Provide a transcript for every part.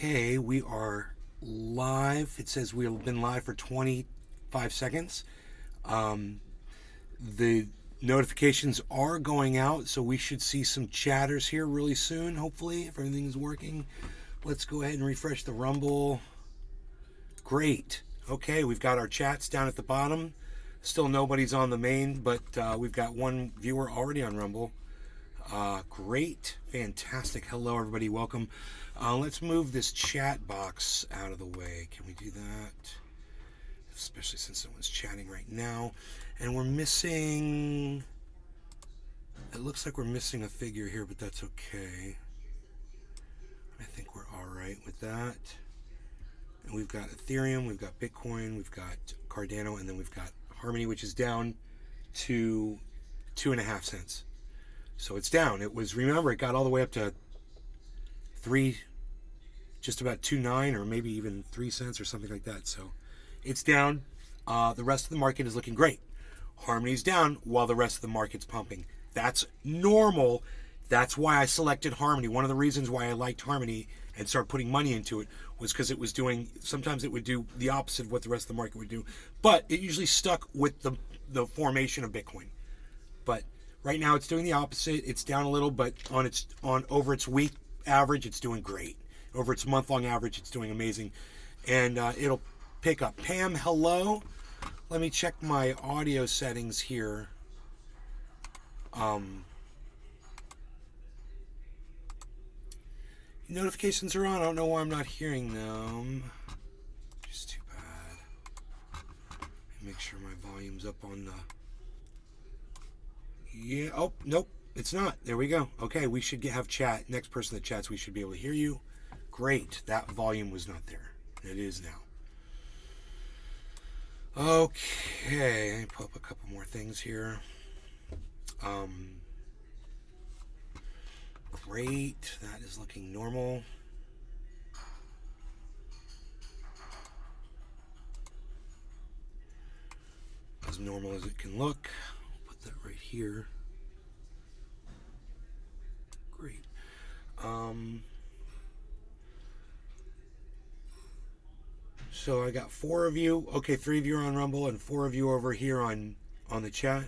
Okay, we are live. It says we've been live for 25 seconds. The notifications are going out, so we should see some chatters here really soon, hopefully, if everything's working. Let's go ahead and refresh the Rumble. Great. Okay, we've got our chats down at the bottom. Still nobody's on the main, but we've got one viewer already on Rumble. Great. Fantastic. Hello, everybody. Welcome. Let's move this chat box out of the way. Can we do that? Especially since someone's chatting right now. And we're missing... It looks like we're missing a figure here, but that's okay. I think we're all right with that. And we've got Ethereum, we've got Bitcoin, we've got Cardano, and then we've got Harmony, which is down to 2.5 cents. So it's down. It was, remember, it got all the way up to just about 2.9 or maybe even 3 cents or something like that. So it's down. The rest of the market is looking great. Harmony's down while the rest of the market's pumping. That's normal. That's why I selected Harmony. One of the reasons why I liked Harmony and started putting money into it was because it was doing, sometimes it would do the opposite of what the rest of the market would do. But it usually stuck with the formation of Bitcoin. But right now it's doing the opposite. It's down a little, but over its week average, it's doing great. Over its month-long average, it's doing amazing. And it'll pick up. Pam, hello. Let me check my audio settings here. Notifications are on. I don't know why I'm not hearing them. Just too bad. Make sure my volume's up on the... Yeah. Oh, nope. It's not. There we go. Okay, we should have chat. Next person that chats, we should be able to hear you. Great. That volume was not there. It is now. Okay. Let me pull up a couple more things here. Great. That is looking normal. As normal as it can look. I'll put that right here. Great. So I got 4 of you. Okay, 3 of you are on Rumble and 4 of you over here on the chat.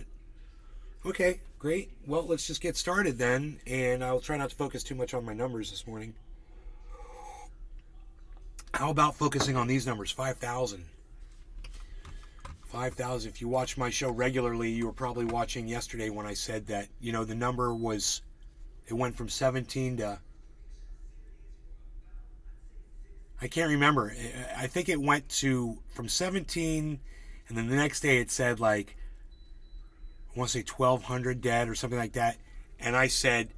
Okay, great. Well, let's just get started then, and I'll try not to focus too much on my numbers this morning. How about focusing on these numbers? 5,000. 5,000. If you watch my show regularly, you were probably watching yesterday when I said that, you know, the number was, it went from 17 to, I can't remember. I think it went from 17, and then the next day it said like, I want to say 1,200 dead or something like that. And I said,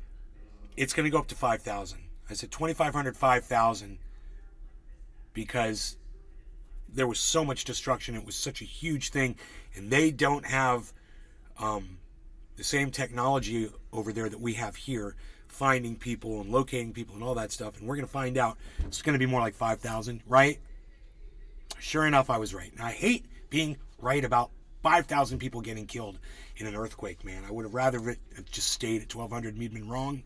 it's going to go up to 5,000. I said 2,500, 5,000, because there was so much destruction. It was such a huge thing. And they don't have the same technology over there that we have here, finding people and locating people and all that stuff. And we're going to find out it's going to be more like 5,000, right? Sure enough, I was right. And I hate being right about 5,000 people getting killed in an earthquake, man. I would have rather it just stayed at 1,200 and been wrong.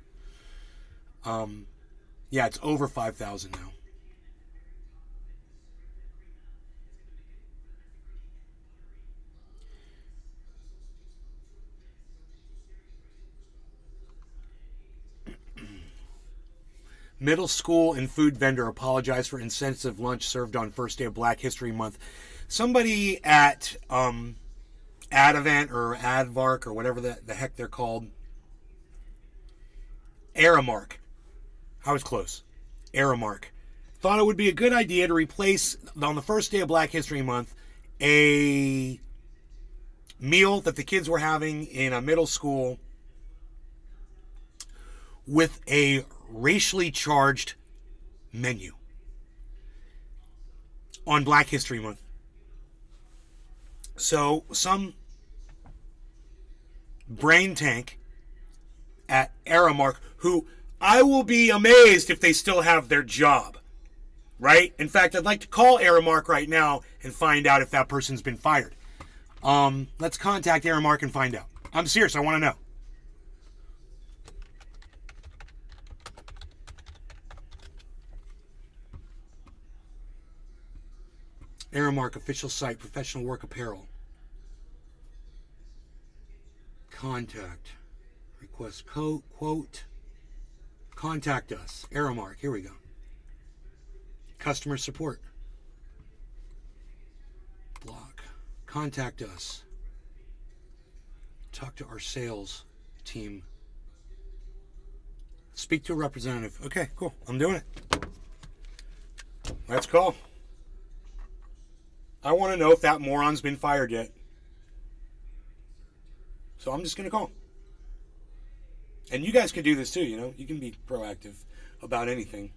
Yeah, it's over 5,000 now. Middle school and food vendor apologized for insensitive lunch served on first day of Black History Month. Somebody at Advent or Advark or whatever the heck they're called, Aramark, I was close, Aramark, thought it would be a good idea to replace, on the first day of Black History Month, a meal that the kids were having in a middle school with a racially charged menu on Black History Month. So some brain tank at Aramark, who I will be amazed if they still have their job, right? In fact, I'd like to call Aramark right now and find out if that person's been fired. Let's contact Aramark and find out. I'm serious. I want to know. Aramark official site, professional work apparel. Contact. Request quote. Contact us. Aramark. Here we go. Customer support. Block. Contact us. Talk to our sales team. Speak to a representative. Okay, cool. I'm doing it. Let's call. I want to know if that moron's been fired yet. So I'm just going to call. And you guys can do this too, you know. You can be proactive about anything.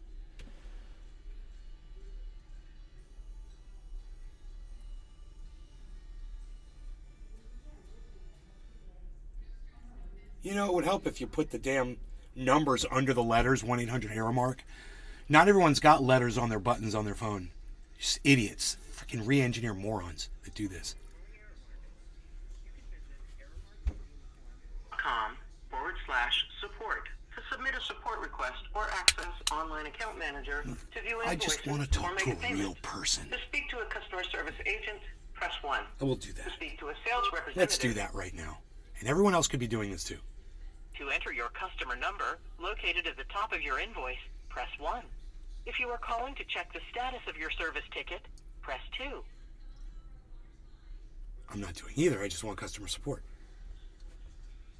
You know, it would help if you put the damn numbers under the letters, 1-800-Aramark. Not everyone's got letters on their buttons on their phone. Just idiots. Freaking re-engineer morons that do this. .com/support to submit a support request or access online account manager to view invoices. I just want to talk to a real person. To speak to a customer service agent, press 1. I will do that. To speak to a sales representative. Let's do that right now. And everyone else could be doing this too. To enter your customer number, located at the top of your invoice, press 1. If you are calling to check the status of your service ticket, press 2. I'm not doing either. I just want customer support.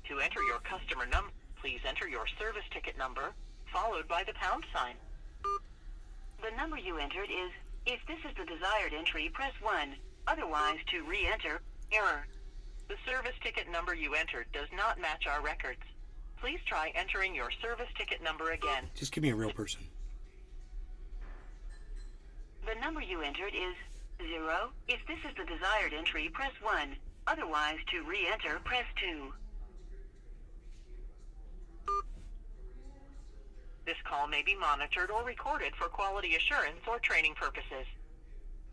To enter your customer number, please enter your service ticket number, followed by the pound sign. The number you entered is, if this is the desired entry, press 1. Otherwise, to re-enter, error. The service ticket number you entered does not match our records. Please try entering your service ticket number again. Just give me a real person. The number you entered is 0. If this is the desired entry, press 1. Otherwise, to re-enter, press 2. This call may be monitored or recorded for quality assurance or training purposes.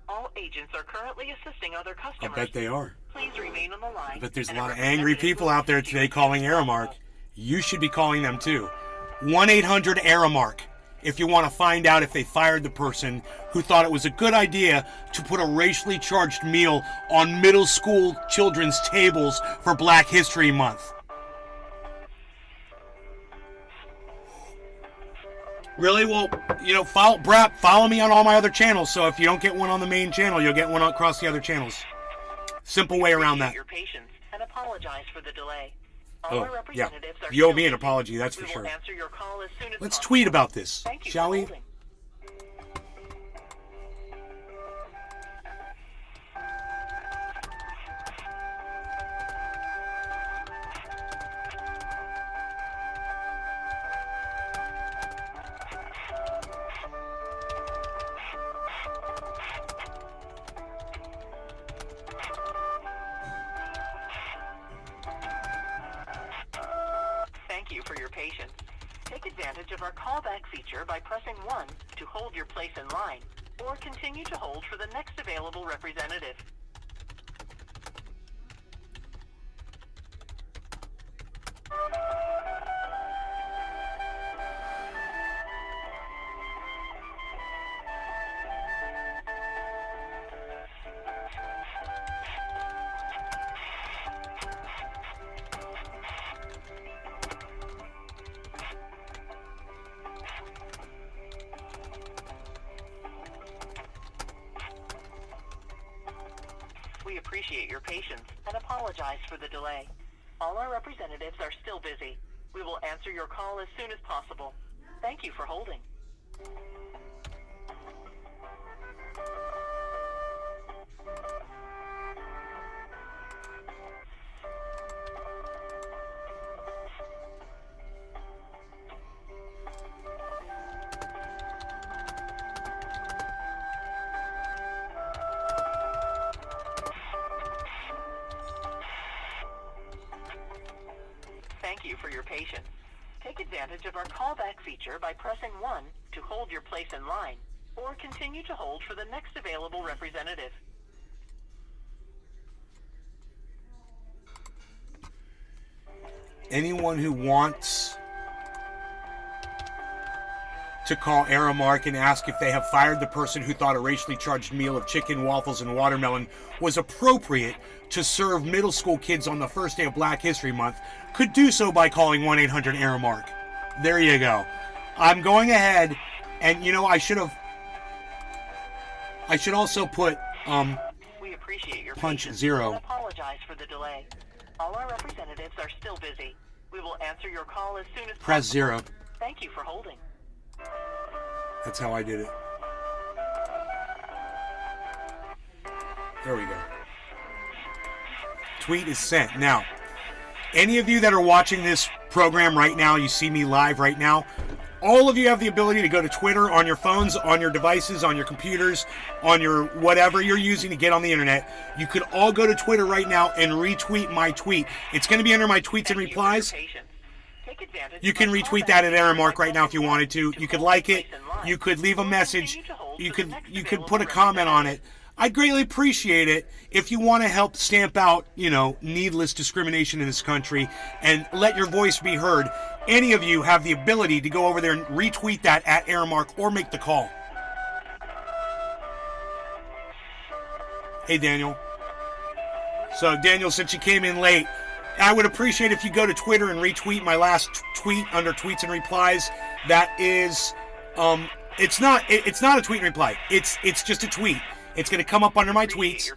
All agents are currently assisting other customers. I bet they are. Please remain on the line. But there's a lot of angry people out there today calling Aramark. You should be calling them too. 1-800-Aramark. If you want to find out if they fired the person who thought it was a good idea to put a racially charged meal on middle school children's tables for Black History Month. Really? Well, you know, follow me on all my other channels. So if you don't get one on the main channel, you'll get one across the other channels. Simple way around that. Your patience and apologize for the delay. Oh, yeah. You owe me an apology, that's for sure. Answer your call as soon as Let's possible. tweet about this, shall we? Holding. Thank you for your patience. Take advantage of our callback feature by pressing 1 to hold your place in line, or continue to hold for the next available representative. We appreciate your patience and apologize for the delay. All our representatives are still busy. We will answer your call as soon as possible. Thank you for holding. Thank you for your patience. Take advantage of our callback feature by pressing 1 to hold your place in line, or continue to hold for the next available representative. Anyone who wants to call Aramark and ask if they have fired the person who thought a racially charged meal of chicken, waffles, and watermelon was appropriate to serve middle school kids on the first day of Black History Month could do so by calling 1-800-ARAMARK. There you go. I'm going ahead, and you know, I should also put we appreciate your punch patience 0. and apologize for the delay. All our representatives are still busy. We will answer your call as soon as Press possible. 0. Thank you for holding. That's how I did it. There we go. Tweet is sent. Now, any of you that are watching this program right now, you see me live right now, all of you have the ability to go to Twitter on your phones, on your devices, on your computers, on your whatever you're using to get on the internet. You could all go to Twitter right now and retweet my tweet. It's going to be under my tweets and replies. You can retweet that at Aramark right now if you wanted to. You could like it. You could leave a message. You could put a comment on it. I'd greatly appreciate it if you want to help stamp out, you know, needless discrimination in this country and let your voice be heard. Any of you have the ability to go over there and retweet that at Aramark or make the call. Hey, Daniel. So, Daniel, since you came in late, I would appreciate if you go to Twitter and retweet my last tweet under tweets and replies. That is, it's not a tweet and reply. It's just a tweet. It's going to come up under my tweets,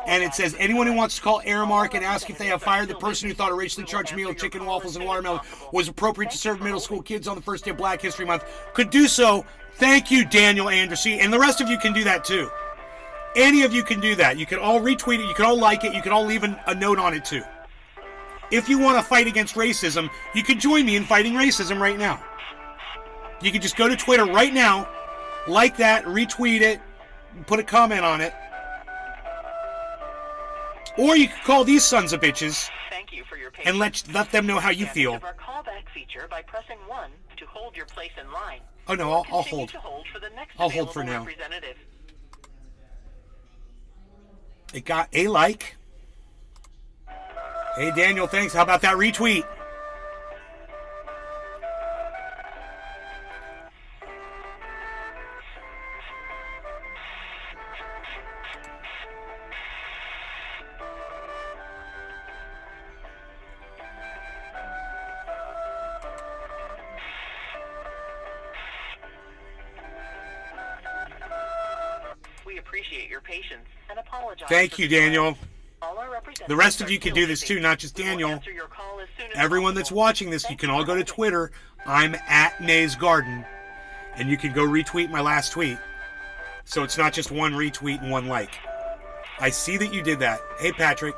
and it says, anyone who wants to call Aramark and ask if they have fired the person who thought a racially charged meal of chicken, waffles, and watermelon was appropriate to serve middle school kids on the first day of Black History Month could do so. Thank you, Daniel Anderson, and the rest of you can do that too. Any of you can do that. You can all retweet it. You can all like it. You can all leave a note on it too. If you want to fight against racism, you can join me in fighting racism right now. You can just go to Twitter right now, like that, retweet it, put a comment on it. Or you can call these sons of bitches and let them know how you feel. Our callback feature by pressing 1 to hold your place in line. Oh no, I'll hold. I'll hold for now. It got a like. Hey Daniel, thanks. How about that retweet? We appreciate your patience and apologize. Thank you, Daniel. The rest of you can do this too, not just Daniel. Everyone that's watching this, you can all go to Twitter. I'm at May's Garden, and you can go retweet my last tweet. So it's not just one retweet and one like. I see that you did that. Hey, Patrick.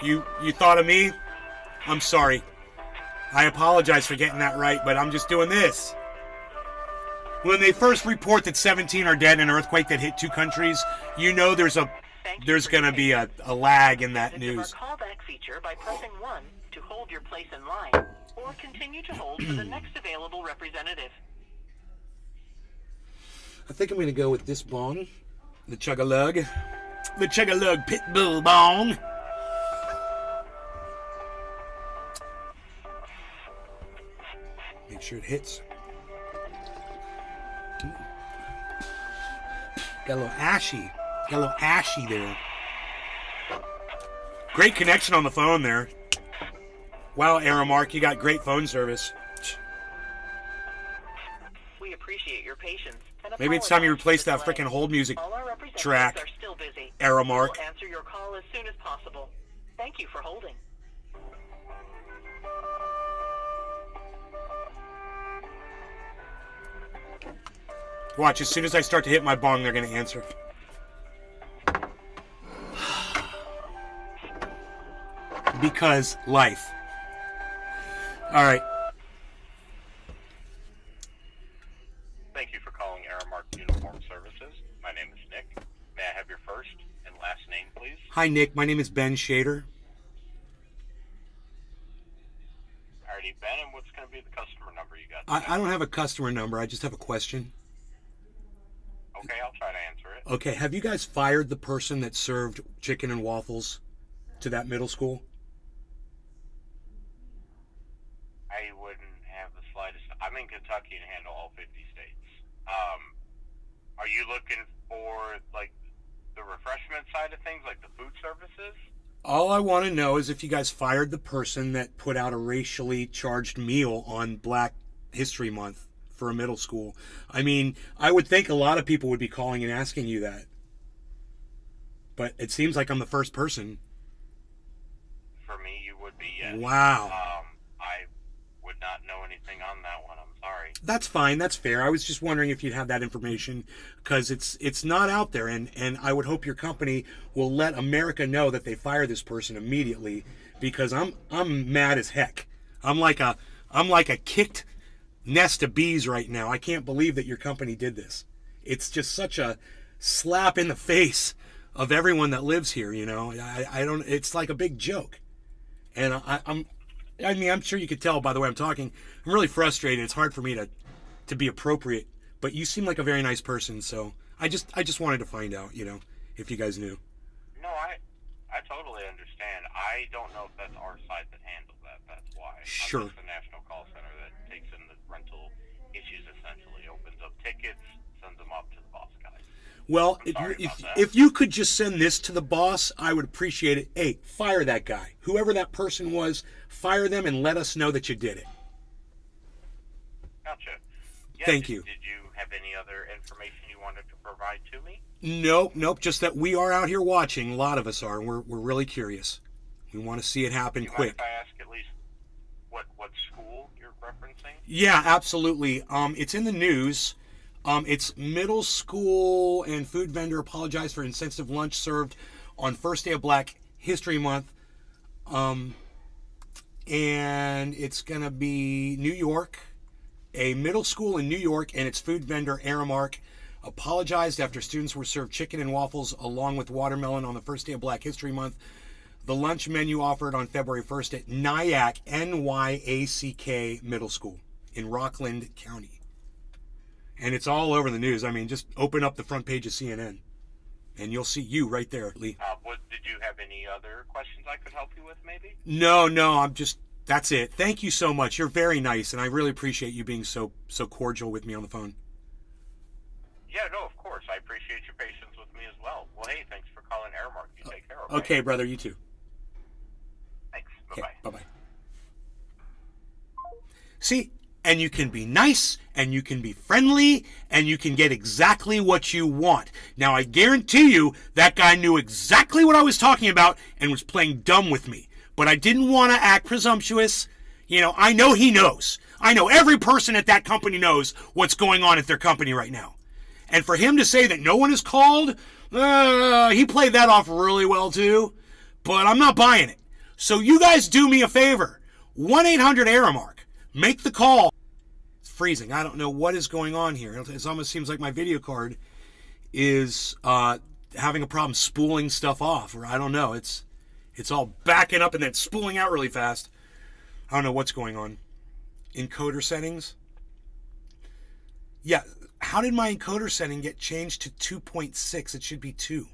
You thought of me? I'm sorry. I apologize for getting that right, but I'm just doing this. When they first report that 17 are dead in an earthquake that hit 2 countries, you know there's going to be a lag in that news. Callback feature by pressing 1 to hold your place in line, or continue to hold for the next available representative. I think I'm going to go with this bong, the Chug-a-Lug Pitbull bong. Make sure it hits. Got a little ashy there. Great connection on the phone there. Wow, Aramark, you got great phone service. We appreciate your patience. Maybe it's time you replace that freaking hold music track. Aramark. We'll answer your call as soon as possible. Thank you for holding. Watch, as soon as I start to hit my bong, they're going to answer. Because life. All right. Thank you for calling Aramark Uniform Services. My name is Nick. May I have your first and last name, please? Hi, Nick. My name is Ben Shader. Alrighty, Ben, and what's going to be the customer number you got? I don't have a customer number. I just have a question. Okay, I'll try to answer it. Okay, have you guys fired the person that served chicken and waffles to that middle school? I would I'm in Kentucky and handle all 50 states. Are you looking for, like, the refreshment side of things, like the food services? All I want to know is if you guys fired the person that put out a racially charged meal on Black History Month for a middle school. I mean, I would think a lot of people would be calling and asking you that. But it seems like I'm the first person. For me, you would be, yes. Wow. I would not know anything on that one. I'm sorry. That's fine. That's fair. I was just wondering if you'd have that information because it's not out there, and I would hope your company will let America know that they fire this person immediately because I'm mad as heck. I'm like a kicked nest of bees right now. I can't believe that your company did this. It's just such a slap in the face of everyone that lives here. You know, I don't. It's like a big joke, and I'm sure you could tell by the way I'm talking. I'm really frustrated. It's hard for me to be appropriate, but you seem like a very nice person, so I just wanted to find out, you know, if you guys knew. No, I totally understand. I don't know if that's our side that handles that. That's why. Sure. I'm just the national call center that takes in the rental issues, essentially opens up tickets, sends them up to the boss guys. Well, if you could just send this to the boss, I would appreciate it. Hey, fire that guy. Whoever that person was, fire them and let us know that you did it. Gotcha. Yeah, Thank you. Did you have any other information you wanted to provide to me? Nope. Just that we are out here watching. A lot of us are. And we're really curious. We want to see it happen quick. Do you mind if I ask at least what school you're referencing? Yeah, absolutely. It's in the news. It's middle school and food vendor apologized for insensitive lunch served on first day of Black History Month. And it's going to be New York. A middle school in New York and its food vendor, Aramark, apologized after students were served chicken and waffles along with watermelon on the first day of Black History Month. The lunch menu offered on February 1st at Nyack, N-Y-A-C-K Middle School in Rockland County. And it's all over the news. I mean, just open up the front page of CNN, and you'll see you right there, Lee. Did you have any other questions I could help you with, maybe? No, that's it. Thank you so much. You're very nice, and I really appreciate you being so cordial with me on the phone. Yeah, no, of course. I appreciate your patience with me as well. Well, hey, thanks for calling Aramark. You take care, okay? Okay, brother, you too. Thanks. Okay, Bye-bye. bye-bye. See, and you can be nice, and you can be friendly, and you can get exactly what you want. Now, I guarantee you that guy knew exactly what I was talking about and was playing dumb with me. But I didn't want to act presumptuous. You know, I know he knows. I know every person at that company knows what's going on at their company right now. And for him to say that no one is called, he played that off really well too. But I'm not buying it. So you guys do me a favor. 1-800-ARAMARK. Make the call. It's freezing. I don't know what is going on here. It almost seems like my video card is having a problem spooling stuff off. Or I don't know. It's all backing up and then spooling out really fast. I don't know what's going on. Encoder settings? Yeah, how did my encoder setting get changed to 2.6? It should be 2.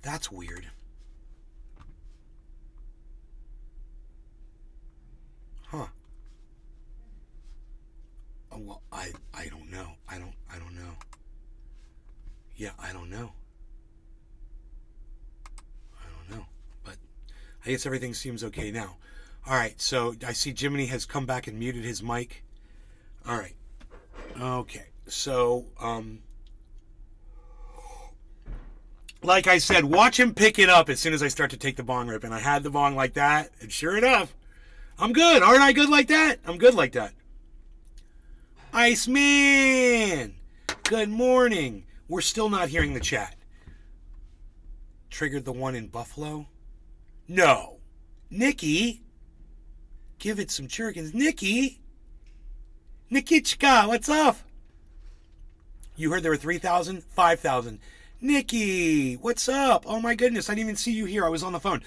That's weird. Huh. Oh, well, I don't know. I don't know. Yeah, I don't know. But I guess everything seems okay now. All right, so I see Jiminy has come back and muted his mic. All right. Okay, so like I said, watch him pick it up as soon as I start to take the bong rip. And I had the bong like that, and sure enough, I'm good. Aren't I good like that? I'm good like that. Iceman, good morning. We're still not hearing the chat. Triggered the one in Buffalo? No. Nikki? Give it some churkins. Nikki? Nikichka, what's up? You heard there were 3,000? 5,000. Nikki, what's up? Oh my goodness, I didn't even see you here. I was on the phone.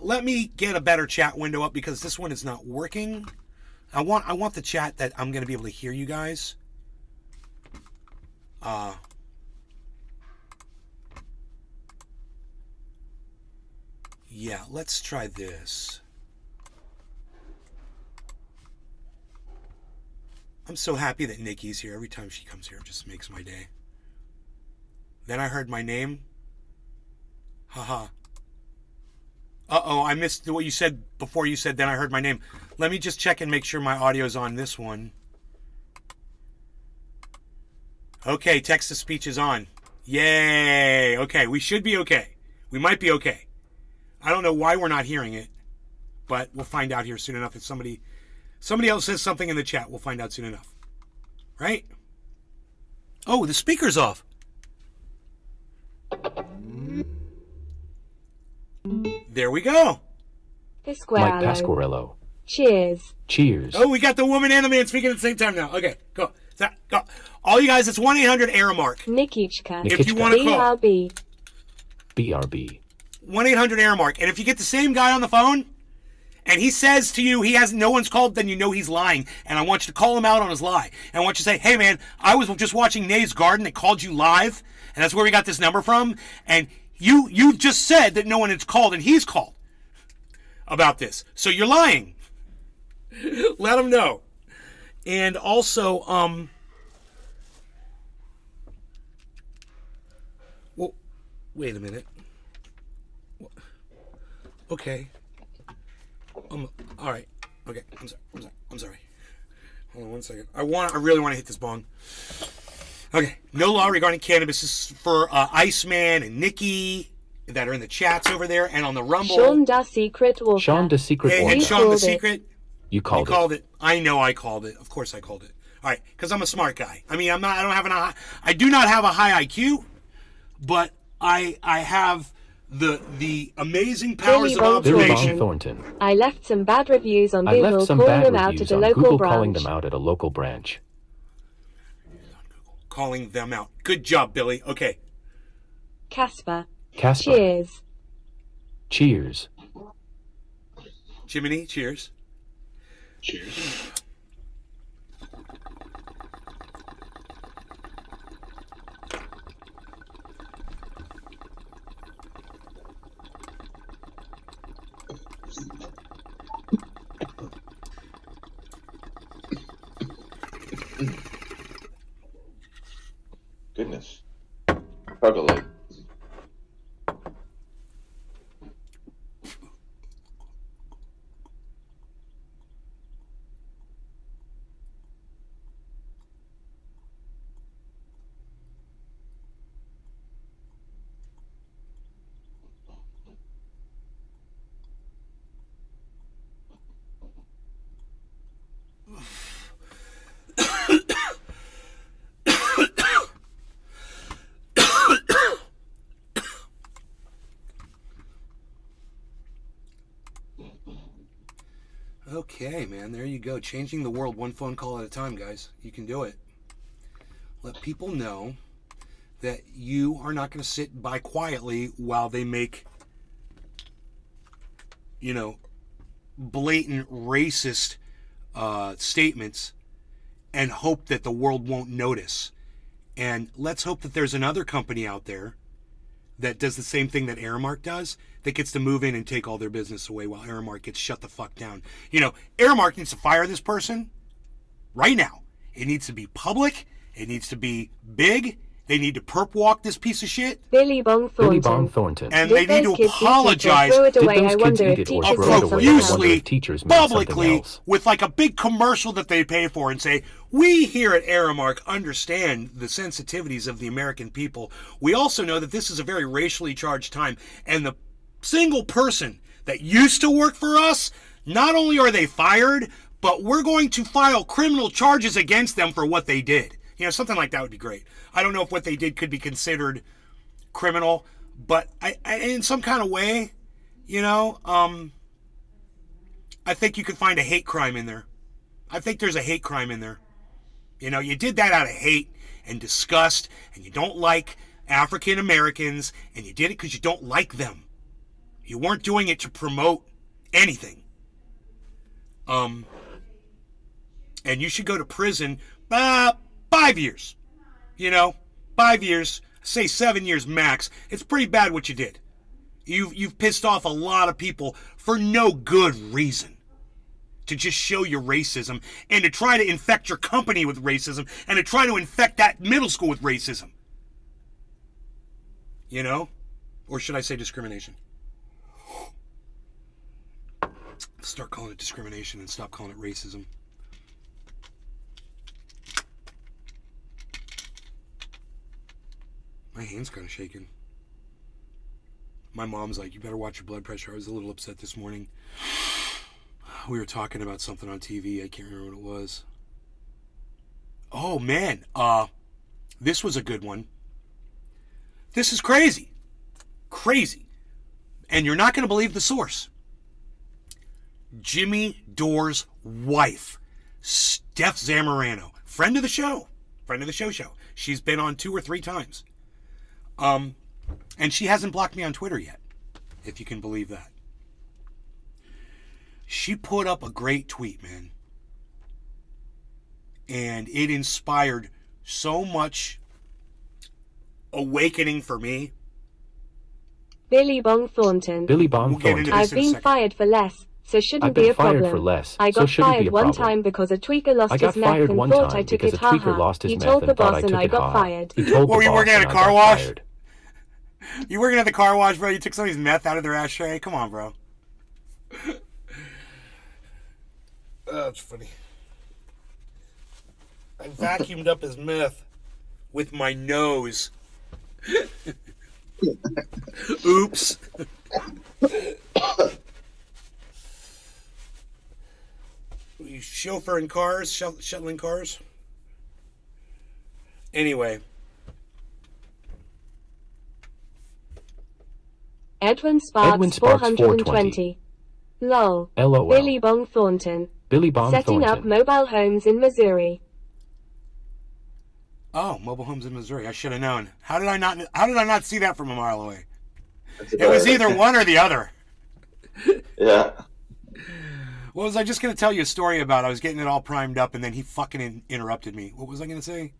Let me get a better chat window up because this one is not working. I want the chat that I'm going to be able to hear you guys. Yeah, let's try this. I'm so happy that Nikki's here. Every time she comes here, it just makes my day. Then I heard my name. Haha. Uh-oh, I missed what you said before you said then I heard my name. Let me just check and make sure my audio's on this one. Okay, text-to-speech is on. Yay! Okay, we should be okay. We might be okay. I don't know why we're not hearing it, but we'll find out here soon enough. If somebody else says something in the chat, we'll find out soon enough. Right? Oh, the speaker's off. There we go. Mike Pasquarello. Cheers. Cheers. Oh, we got the woman and the man speaking at the same time now. Okay, go. Go. All you guys, it's 1-800-AIRMARK. Nikichka. If you want to call. BRB. 1-800-AIRMARK. And if you get the same guy on the phone, and he says to you, no one's called, then you know he's lying. And I want you to call him out on his lie. And I want you to say, hey man, I was just watching Nate's Garden. It called you live. And that's where we got this number from. And you just said that no one has called, and he's called about this. So you're lying. Let him know. And also, well, wait a minute. Okay. All right. Okay. I'm sorry. Hold on one second. I really want to hit this bong. Okay. No law regarding cannabis. This is for Iceman and Nikki that are in the chats over there and on the Rumble. Sean the Secret Walker. Sean the Secret Hey, Walker. and Sean the Secret. You called it. I know I called it. Of course I called it. All right, because I'm a smart guy. I mean, I do not have a high IQ, but I have the amazing powers of Billy observation. Thornton. I left some bad reviews on I Google left some calling bad them out reviews at a on local Google branch. calling them out at a local branch. Calling them out. Good job, Billy. Okay. Casper. Casper. Cheers. Cheers. Jiminy, cheers. Cheers. Goodness. Struggle leg. Okay, man, there you go. Changing the world one phone call at a time, guys. You can do it. Let people know that you are not going to sit by quietly while they make, blatant racist statements and hope that the world won't notice. And let's hope that there's another company out there that does the same thing that Aramark does, that gets to move in and take all their business away while Aramark gets shut the fuck down. Aramark needs to fire this person right now. It needs to be public. It needs to be big. They need to perp walk this piece of shit. Billy Bong Thornton. And they need to apologize profusely, publicly, with like a big commercial that they pay for and say, we here at Aramark understand the sensitivities of the American people. We also know that this is a very racially charged time. And the single person that used to work for us, not only are they fired, but we're going to file criminal charges against them for what they did. Something like that would be great. I don't know if what they did could be considered criminal, but I in some kind of way, I think you could find a hate crime in there. I think there's a hate crime in there. You did that out of hate and disgust, and you don't like African Americans, and you did it because you don't like them. You weren't doing it to promote anything. And you should go to prison 5 years. 5 years, say 7 years max. It's pretty bad what you did. You've pissed off a lot of people for no good reason. to just show your racism and to try to infect your company with racism and to try to infect that middle school with racism. You know? Or should I say discrimination? Start calling it discrimination and stop calling it racism. My hand's kind of shaking. My mom's like, you better watch your blood pressure. I was a little upset this morning. We were talking about something on TV. I can't remember what it was. Oh, man. This was a good one. This is crazy. Crazy. And you're not going to believe the source. Jimmy Dore's wife, Steph Zamorano, friend of the show. She's been on 2 or 3 times. And she hasn't blocked me on Twitter yet, if you can believe that. She put up a great tweet, man. And it inspired so much awakening for me. Billy Bong Thornton. Billy Bong We'll get into Thornton. this I've in a been second. fired for less, so shouldn't I've be been a problem. fired for less, I so got shouldn't be fired a one problem. time because a tweaker lost I got his meth fired and one thought time I took because it a tweaker haha. lost his He meth told the and thought boss I and took I it got high. fired. He told Well, the you boss working at and a I car got wash? fired. You working at the car wash, bro? You took somebody's meth out of their ashtray? Come on, bro. That's funny. I vacuumed up his meth with my nose. Oops. You chauffeuring cars, shuttling cars. Anyway. Edwin Sparks 420. LOL. LOL. Billy Bong Thornton. Billy Bong Setting up Thornton. mobile homes in Missouri. Oh, mobile homes in Missouri. I should have known. How did I not see that from a mile away? It was either one or the other. Yeah. What was I just going to tell you a story about? I was getting it all primed up and then he fucking interrupted me. What was I going to say?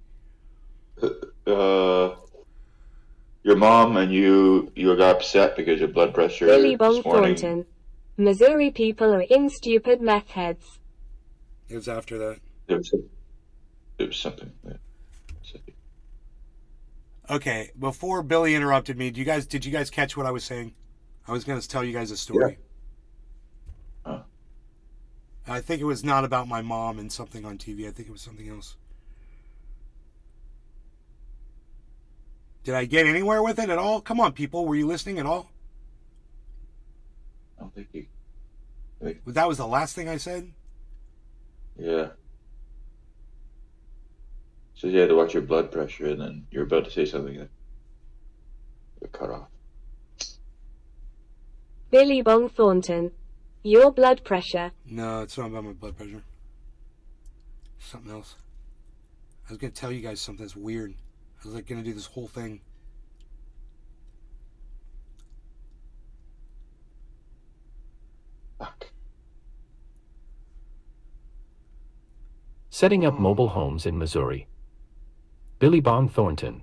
Your mom and you got upset because your blood pressure Billy Bong this morning. Thornton. Missouri people are stupid meth heads. It was after that. It was something. Yeah. Okay, before Billy interrupted me, did you guys catch what I was saying? I was going to tell you guys a story. Yeah. Huh. I think it was not about my mom and something on TV. I think it was something else. Did I get anywhere with it at all? Come on, people. Were you listening at all? I don't think you. That was the last thing I said? Yeah. So you had to watch your blood pressure, and then you're about to say something that got cut off. Billy Bong Thornton. Your blood pressure. No, it's not about my blood pressure. Something else. I was going to tell you guys something that's weird. I was like going to do this whole thing. Fuck. Setting up mobile homes in Missouri. Billy Bong Thornton.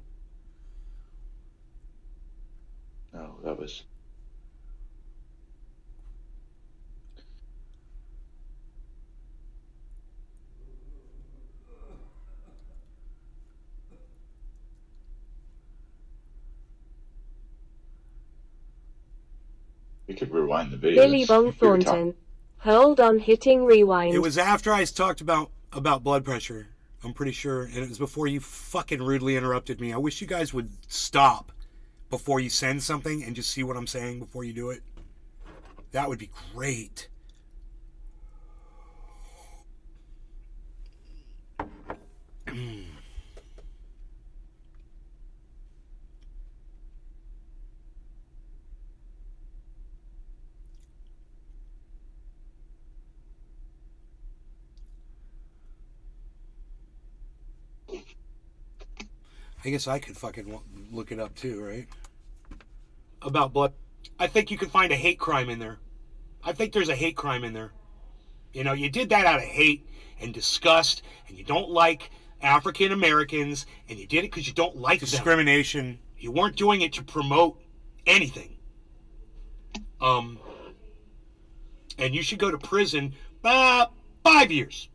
No, that was. We could rewind the video. Billy Bong Thornton. Hold on, hitting rewind. It was after I talked about blood pressure. I'm pretty sure. And it was before you fucking rudely interrupted me. I wish you guys would stop before you send something and just see what I'm saying before you do it. That would be great. I guess I could fucking look it up too, right? About blood. I think you could find a hate crime in there. I think there's a hate crime in there. You know, you did that out of hate and disgust, and you don't like African Americans, and you did it because you don't like discrimination. You weren't doing it to promote anything. And you should go to prison 5 years.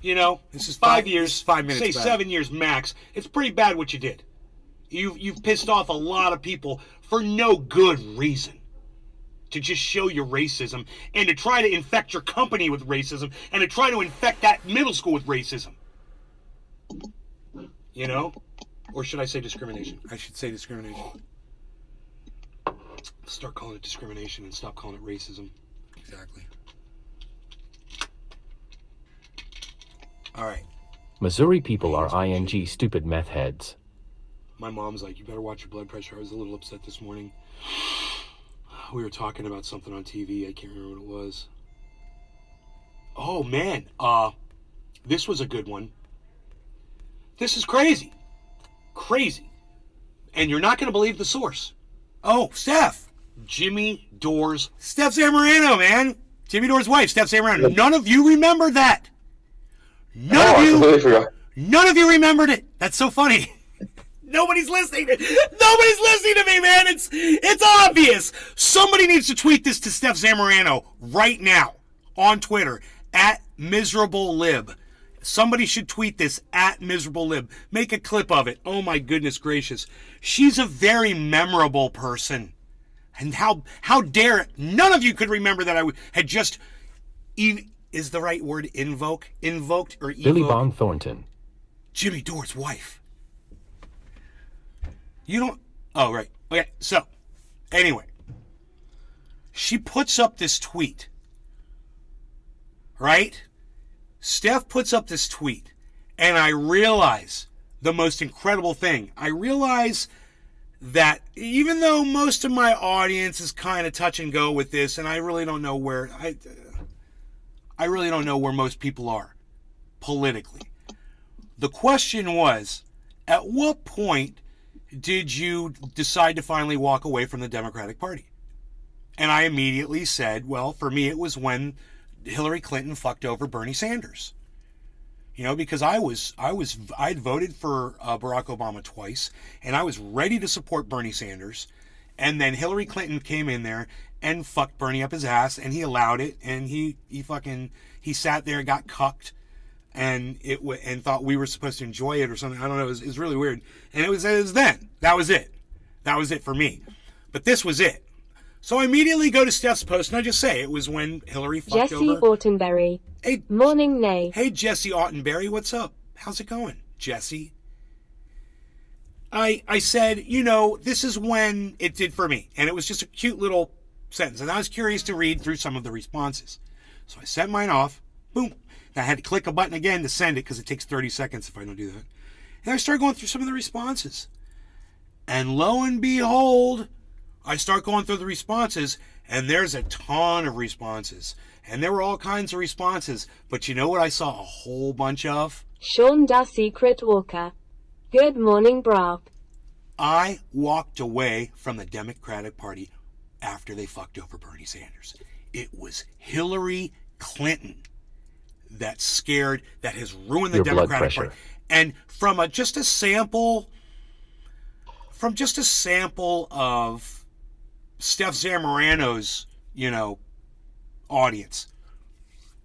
You know, This is 5 years. this is 5 minutes Say back. 7 years max. It's pretty bad what you did. You've pissed off a lot of people for no good reason. To just show your racism and to try to infect your company with racism and to try to infect that middle school with racism. You know? Or should I say discrimination? I should say discrimination. Start calling it discrimination and stop calling it racism. Exactly. All right. Missouri people are ing stupid meth heads. My mom's like, you better watch your blood pressure. I was a little upset this morning. We were talking about something on TV. I can't remember what it was. Oh, man. This was a good one. This is crazy. Crazy. And you're not going to believe the source. Oh, Steph. Jimmy Dore's. Steph Zamorano, man. Jimmy Dore's wife, Steph Zamorano. None of you remember that. I completely forgot. None of you remembered it. That's so funny. Nobody's listening. Nobody's listening to me, man. It's obvious. Somebody needs to tweet this to Steph Zamorano right now on Twitter at MiserableLib. Somebody should tweet this at MiserableLib. Make a clip of it. Oh my goodness gracious. She's a very memorable person. And how dare none of you could remember that I had just is the right word invoked or evoked? Billy Bon Thornton. Jimmy Dore's wife. You don't... Oh, right. Okay, so, anyway. She puts up this tweet. Right? Steph puts up this tweet. And I realize the most incredible thing. I realize that even though most of my audience is kind of touch and go with this, and I really don't know where... I really don't know where most people are politically. The question was, at what point did you decide to finally walk away from the Democratic Party? And I immediately said, well, for me, it was when Hillary Clinton fucked over Bernie Sanders. You know, because I'd voted for Barack Obama twice, and I was ready to support Bernie Sanders. And then Hillary Clinton came in there and fucked Bernie up his ass, and he allowed it, and he sat there and got cucked. And and thought we were supposed to enjoy it or something. I don't know. It was really weird. And it was then. That was it. That was it for me. But this was it. So I immediately go to Steph's post and I just say it was when Hillary fucked Jesse over. Autenberry. Hey, Morning, Nay. hey, Jesse Autenberry, what's up? How's it going, Jesse? I said, you know, this is when it did for me. And it was just a cute little sentence. And I was curious to read through some of the responses. So I sent mine off. Boom. I had to click a button again to send it because it takes 30 seconds if I don't do that. And I started going through some of the responses. And lo and behold, I start going through the responses, and there's a ton of responses. And there were all kinds of responses. But you know what I saw a whole bunch of? Sean Da Secret Walker. Good morning, brah. I walked away from the Democratic Party after they fucked over Bernie Sanders. It was Hillary Clinton that has ruined the Your blood Democratic pressure. Party. And from just a sample of Steph Zamorano's, audience,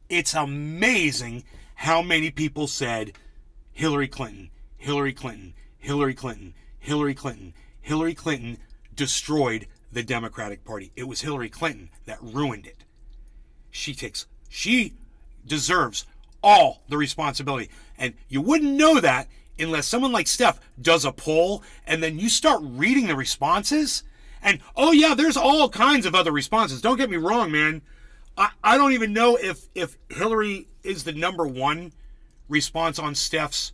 it's amazing how many people said Hillary Clinton, Hillary Clinton, Hillary Clinton, Hillary Clinton, Hillary Clinton destroyed the Democratic Party. It was Hillary Clinton that ruined it. She deserves all the responsibility. And you wouldn't know that unless someone like Steph does a poll and then you start reading the responses. And, oh yeah, there's all kinds of other responses. Don't get me wrong, man. I don't even know if Hillary is the number one response on Steph's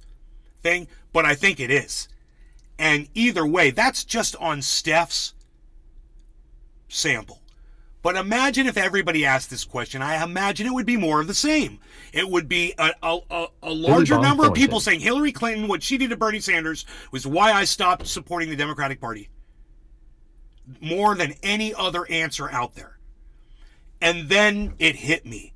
thing, but I think it is. And either way, that's just on Steph's sample. But imagine if everybody asked this question. I imagine it would be more of the same. It would be a larger number of people saying Hillary Clinton, what she did to Bernie Sanders, was why I stopped supporting the Democratic Party. More than any other answer out there. And then it hit me.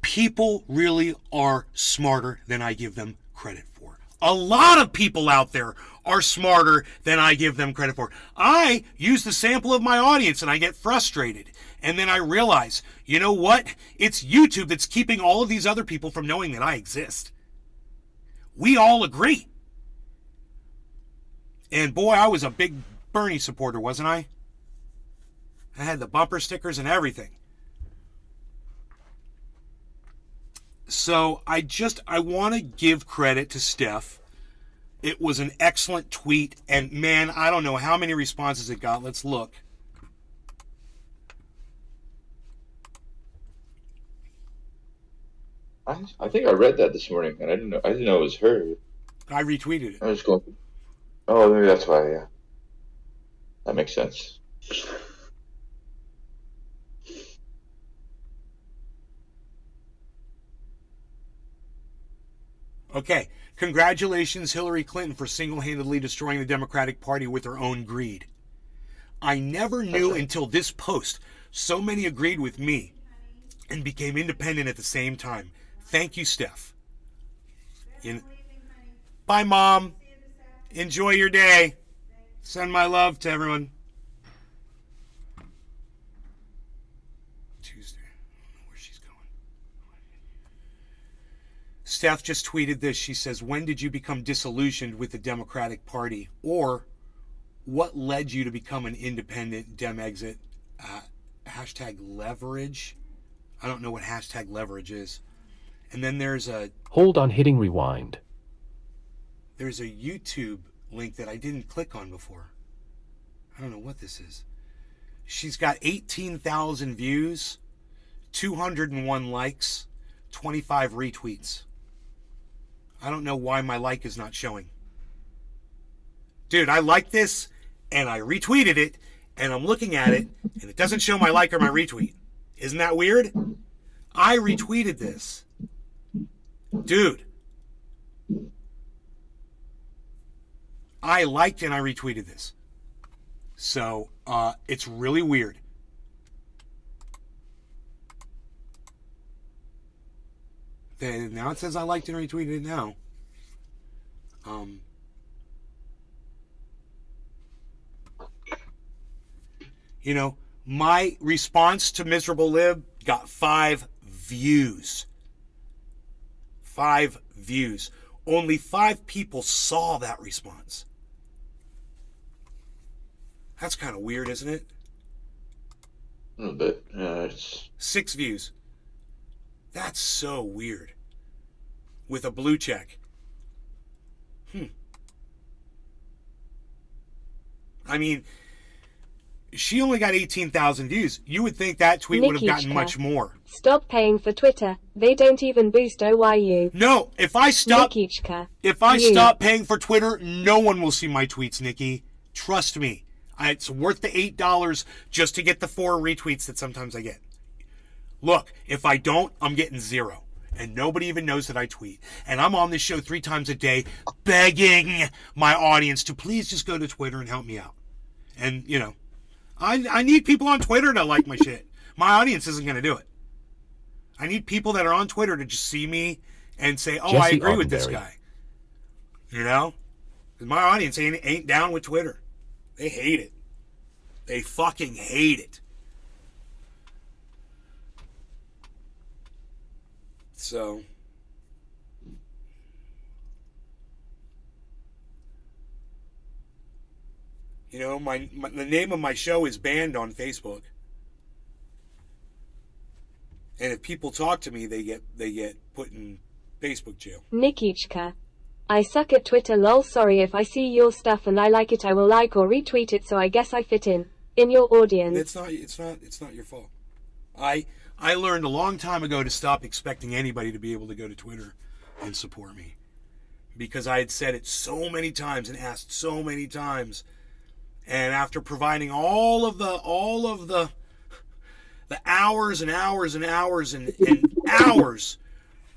People really are smarter than I give them credit for. A lot of people out there are smarter than I give them credit for. I use the sample of my audience and I get frustrated. And then I realize, you know what? It's YouTube that's keeping all of these other people from knowing that I exist. We all agree. And boy, I was a big Bernie supporter, wasn't I? I had the bumper stickers and everything. So I want to give credit to Steph. It was an excellent tweet, and man, I don't know how many responses it got. Let's look. I think I read that this morning, and I didn't know it was her. I retweeted it. I was going, oh, maybe that's why. Yeah, that makes sense. Okay, congratulations, Hillary Clinton, for single-handedly destroying the Democratic Party with her own greed. I never knew until this post so many agreed with me and became independent at the same time. Thank you, Steph. Bye, Mom. Enjoy your day. Send my love to everyone. Tuesday. I don't know where she's going. Steph just tweeted this. She says, when did you become disillusioned with the Democratic Party? Or what led you to become an independent Dem exit? Hashtag leverage. I don't know what hashtag leverage is. And then there's a Hold on hitting rewind. There's a YouTube link that I didn't click on before. I don't know what this is. She's got 18,000 views, 201 likes, 25 retweets. I don't know why my like is not showing. Dude, I like this, and I retweeted it, and I'm looking at it, and it doesn't show my like or my retweet. Isn't that weird? I retweeted this. Dude. I liked and I retweeted this. So, it's really weird. Now it says I liked and retweeted it now. You know, my response to Miserable Lib got 5 views. 5 views. Only 5 people saw that response. That's kind of weird, isn't it? A little bit. Yeah, it's 6 views. That's so weird. With a blue check. I mean, she only got 18,000 views. You would think that tweet would have gotten much more. Stop paying for Twitter. They don't even boost OYU. No, if I stop Nikichka, stop paying for Twitter, no one will see my tweets, Nikki. Trust me. It's worth the $8 just to get the 4 retweets that sometimes I get. Look, if I don't, I'm getting 0. And nobody even knows that I tweet. And I'm on this show 3 times a day begging my audience to please just go to Twitter and help me out. And, you know, I need people on Twitter to like my shit. My audience isn't going to do it. I need people that are on Twitter to just see me and say, oh, I agree with this guy. You know? 'Cause my audience ain't down with Twitter. They hate it. They fucking hate it. So, you know, the name of my show is banned on Facebook. And if people talk to me, they get put in Facebook jail. Nikichka, I suck at Twitter lol. Sorry if I see your stuff and I like it, I will like or retweet it, so I guess I fit in your audience. It's not your fault. I learned a long time ago to stop expecting anybody to be able to go to Twitter and support me. Because I had said it so many times and asked so many times. And after providing all of the hours and hours and hours and hours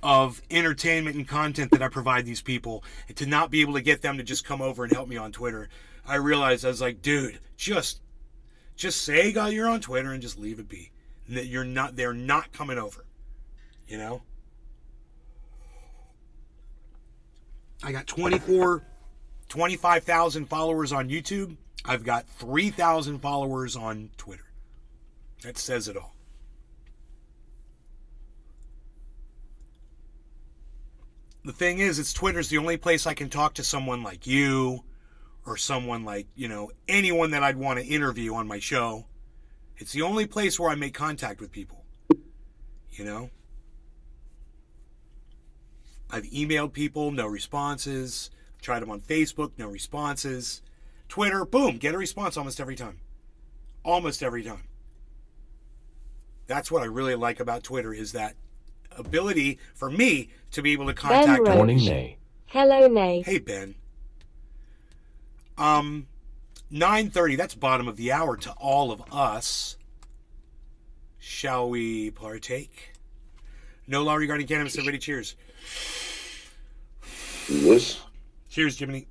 of entertainment and content that I provide these people, and to not be able to get them to just come over and help me on Twitter, I realized, I was like, dude, just say you're on Twitter and just leave it be. That they're not coming over. You know? I got 25,000 followers on YouTube. I've got 3,000 followers on Twitter. That says it all. The thing is, Twitter's the only place I can talk to someone like you or someone like, anyone that I'd want to interview on my show. It's the only place where I make contact with people. I've emailed people, no responses. I've tried them on Facebook, no responses. Twitter, boom, get a response almost every time. Almost every time. That's what I really like about Twitter, is that ability for me to be able to contact Ben Morning, Roach. Nay. Hello, Nay. Hey, Ben. 9:30, that's bottom of the hour to all of us. Shall we partake? No law regarding cannabis. Everybody cheers. Yes. Cheers, Jiminy.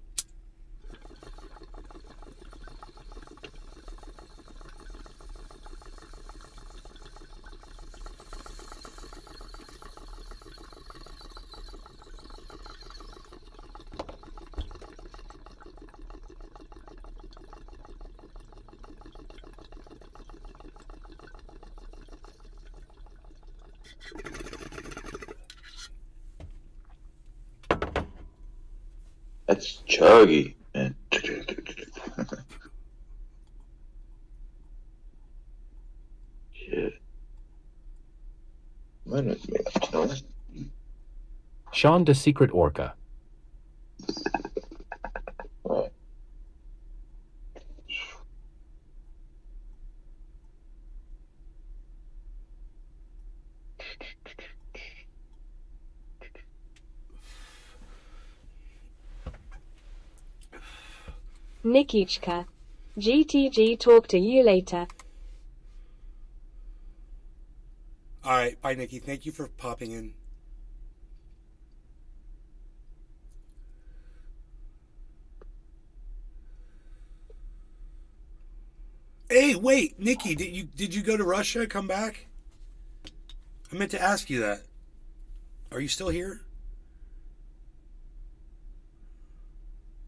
That's chuggy, man. Shit. Minute, man. Sean the Secret Orca. Right. Nikichka. GTG, talk to you later. All right, bye, Nikki. Thank you for popping in. Hey, wait, Nikki, did you go to Russia? Come back? I meant to ask you that. Are you still here?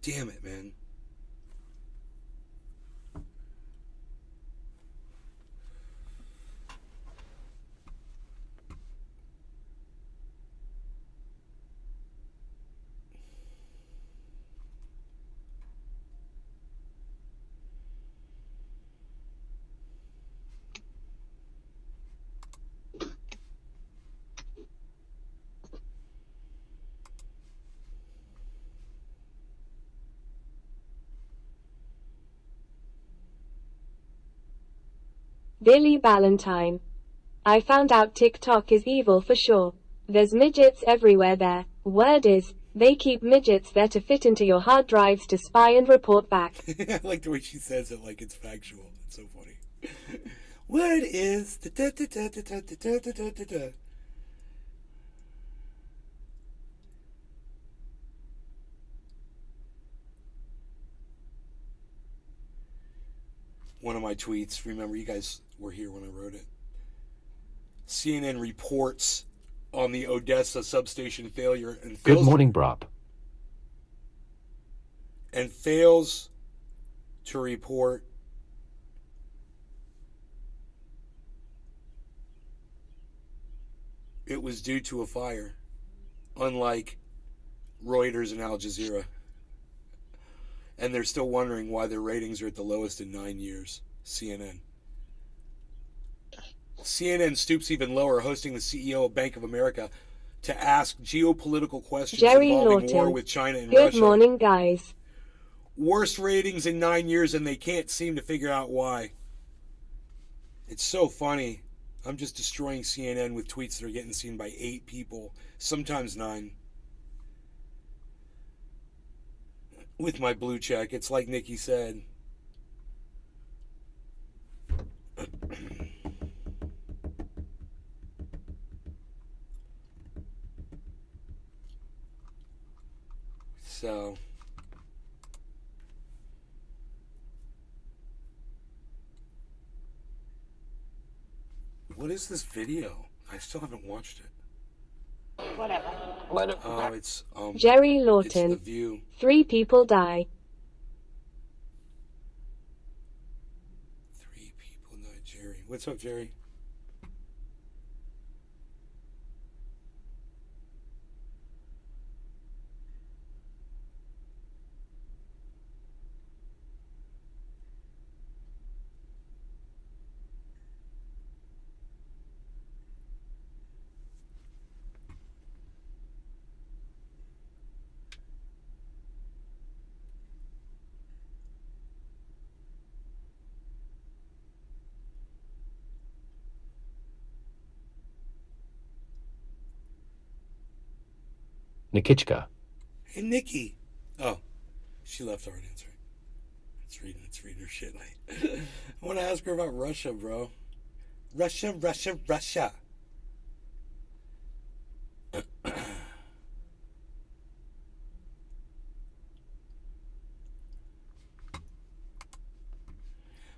Damn it, man. Billy Ballantyne. I found out TikTok is evil for sure. There's midgets everywhere there. Word is, they keep midgets there to fit into your hard drives to spy and report back. I like the way she says it like it's factual. It's so funny. Word is... One of my tweets, remember you guys were here when I wrote it. CNN reports on the Odessa substation failure and Good fails, morning, Brop. and fails to report it was due to a fire, unlike Reuters and Al Jazeera. And they're still wondering why their ratings are at the lowest in 9 years. CNN. CNN stoops even lower, hosting the CEO of Bank of America to ask geopolitical questions Jerry involving war Lawton. with China and Good Russia. morning, guys. Worst ratings in 9 years, and they can't seem to figure out why. It's so funny. I'm just destroying CNN with tweets that are getting seen by 8 people, sometimes 9. With my blue check, it's like Nikki said. So, what is this video? I still haven't watched it. Whatever. Oh, it's Jerry it's Lawton. The View. 3 people die. 3 people died. Jerry, what's up, Jerry? Nikichka. Hey, Nikki. Oh, she left already. That's right. It's reading her shit. I want to ask her about Russia, bro. Russia.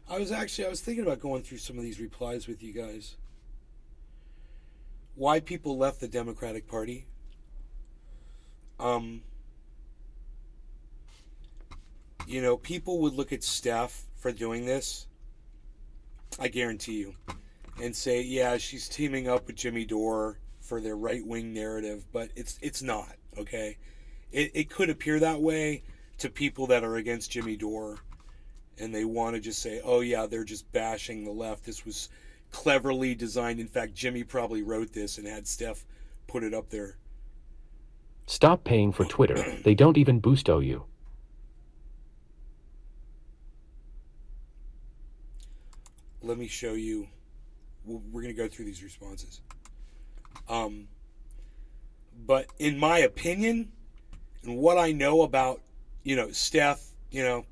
I was thinking about going through some of these replies with you guys. Why people left the Democratic Party. You know, people would look at Steph for doing this, I guarantee you, and say, yeah, she's teaming up with Jimmy Dore for their right-wing narrative, but it's not, okay? It could appear that way to people that are against Jimmy Dore, and they want to just say, oh yeah, they're just bashing the left. This was cleverly designed. In fact, Jimmy probably wrote this and had Steph put it up there. Stop paying for Twitter. They don't even boosto you. Let me show you. We're going to go through these responses. But in my opinion, and what I know about, Steph, it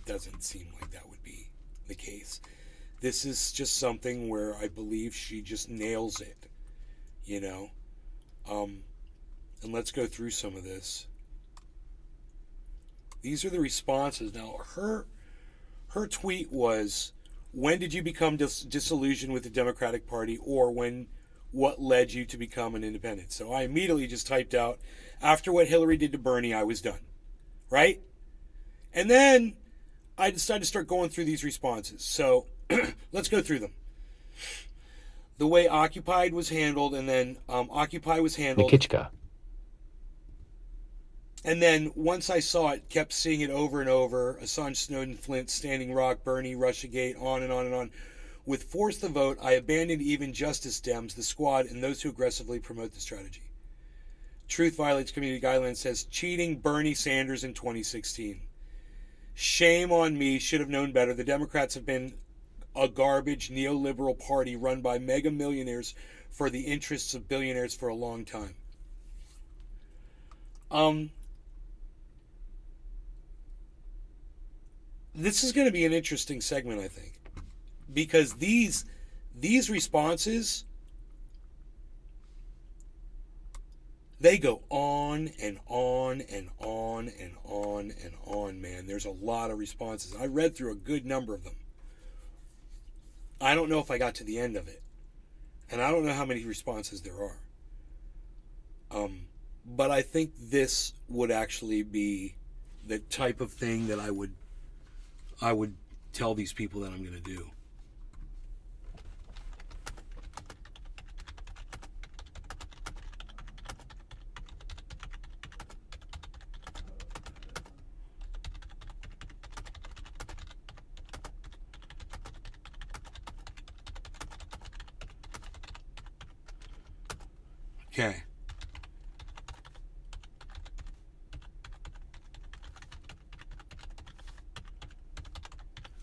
doesn't seem like that would be the case. This is just something where I believe she just nails it, and let's go through some of this. These are the responses. Now, her tweet was, when did you become disillusioned with the Democratic Party, or what led you to become an independent? So I immediately just typed out, after what Hillary did to Bernie, I was done. Right? And then I decided to start going through these responses. So let's go through them. The way Occupy was handled, and then Occupy was handled. Nikichka. And then once I saw it, kept seeing it over and over. Assange, Snowden, Flint, Standing Rock, Bernie, Russiagate, on and on and on. With Force the Vote, I abandoned even Justice Dems, the Squad, and those who aggressively promote the strategy. Truth Violates Community Guidelines says, cheating Bernie Sanders in 2016. Shame on me, should have known better. The Democrats have been a garbage neoliberal party run by mega millionaires for the interests of billionaires for a long time. This is going to be an interesting segment, I think, because these responses, they go on and on and on and on and on, man. There's a lot of responses. I read through a good number of them. I don't know if I got to the end of it, and I don't know how many responses there are. But I think this would actually be the type of thing that I would tell these people that I'm going to do. Okay.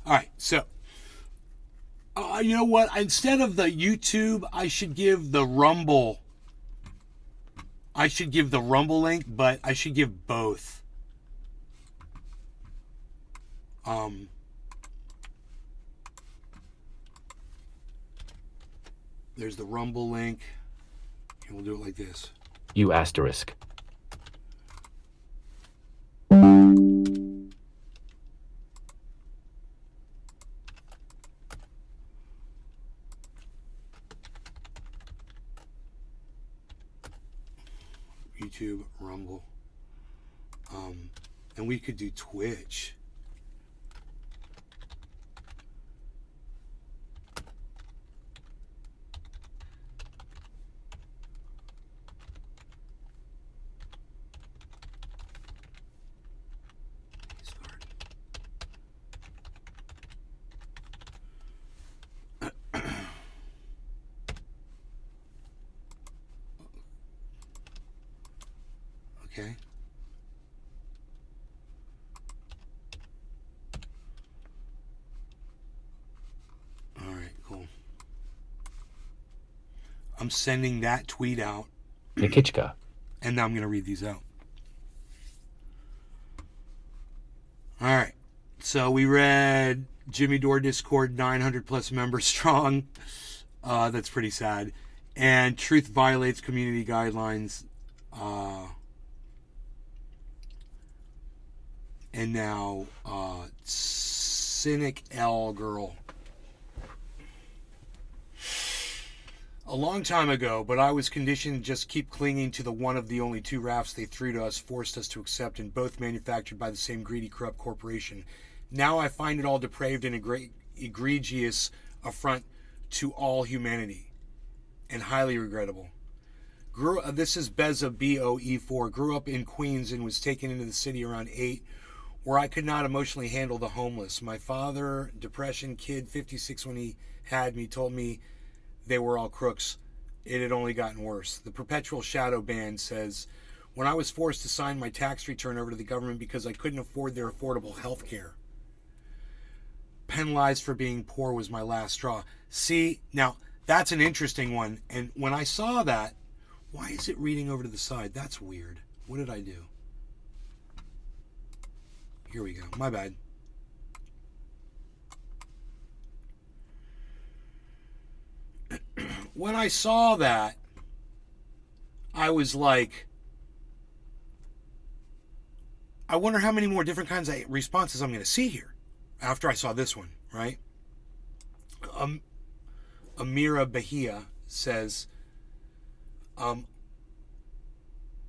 All right, so you know what? Instead of the YouTube, I should give the Rumble. I should give the Rumble link, but I should give both. There's the Rumble link. And we'll do it like this. You asterisk. YouTube, Rumble. And we could do Twitch. Okay. All right, cool. I'm sending that tweet out. Nikichka. And now I'm going to read these out. All right. So we read Jimmy Dore Discord 900 plus members strong. That's pretty sad. And Truth Violates Community Guidelines. And now Cynic L Girl. A long time ago, but I was conditioned to just keep clinging to the one of the only two rafts they threw to us, forced us to accept, and both manufactured by the same greedy, corrupt corporation. Now I find it all depraved and egregious affront to all humanity, and highly regrettable. This is Beza, BOE4. Grew up in Queens and was taken into the city around 8, where I could not emotionally handle the homeless. My father, depression kid, 56 when he had me, told me they were all crooks. It had only gotten worse. The perpetual shadow ban says, when I was forced to sign my tax return over to the government because I couldn't afford their affordable health care. Penalized for being poor was my last straw. See, now that's an interesting one. And when I saw that, why is it reading over to the side? That's weird. What did I do? Here we go. My bad. When I saw that, I was like, I wonder how many more different kinds of responses I'm going to see here after I saw this one, right? Amira Bahia says,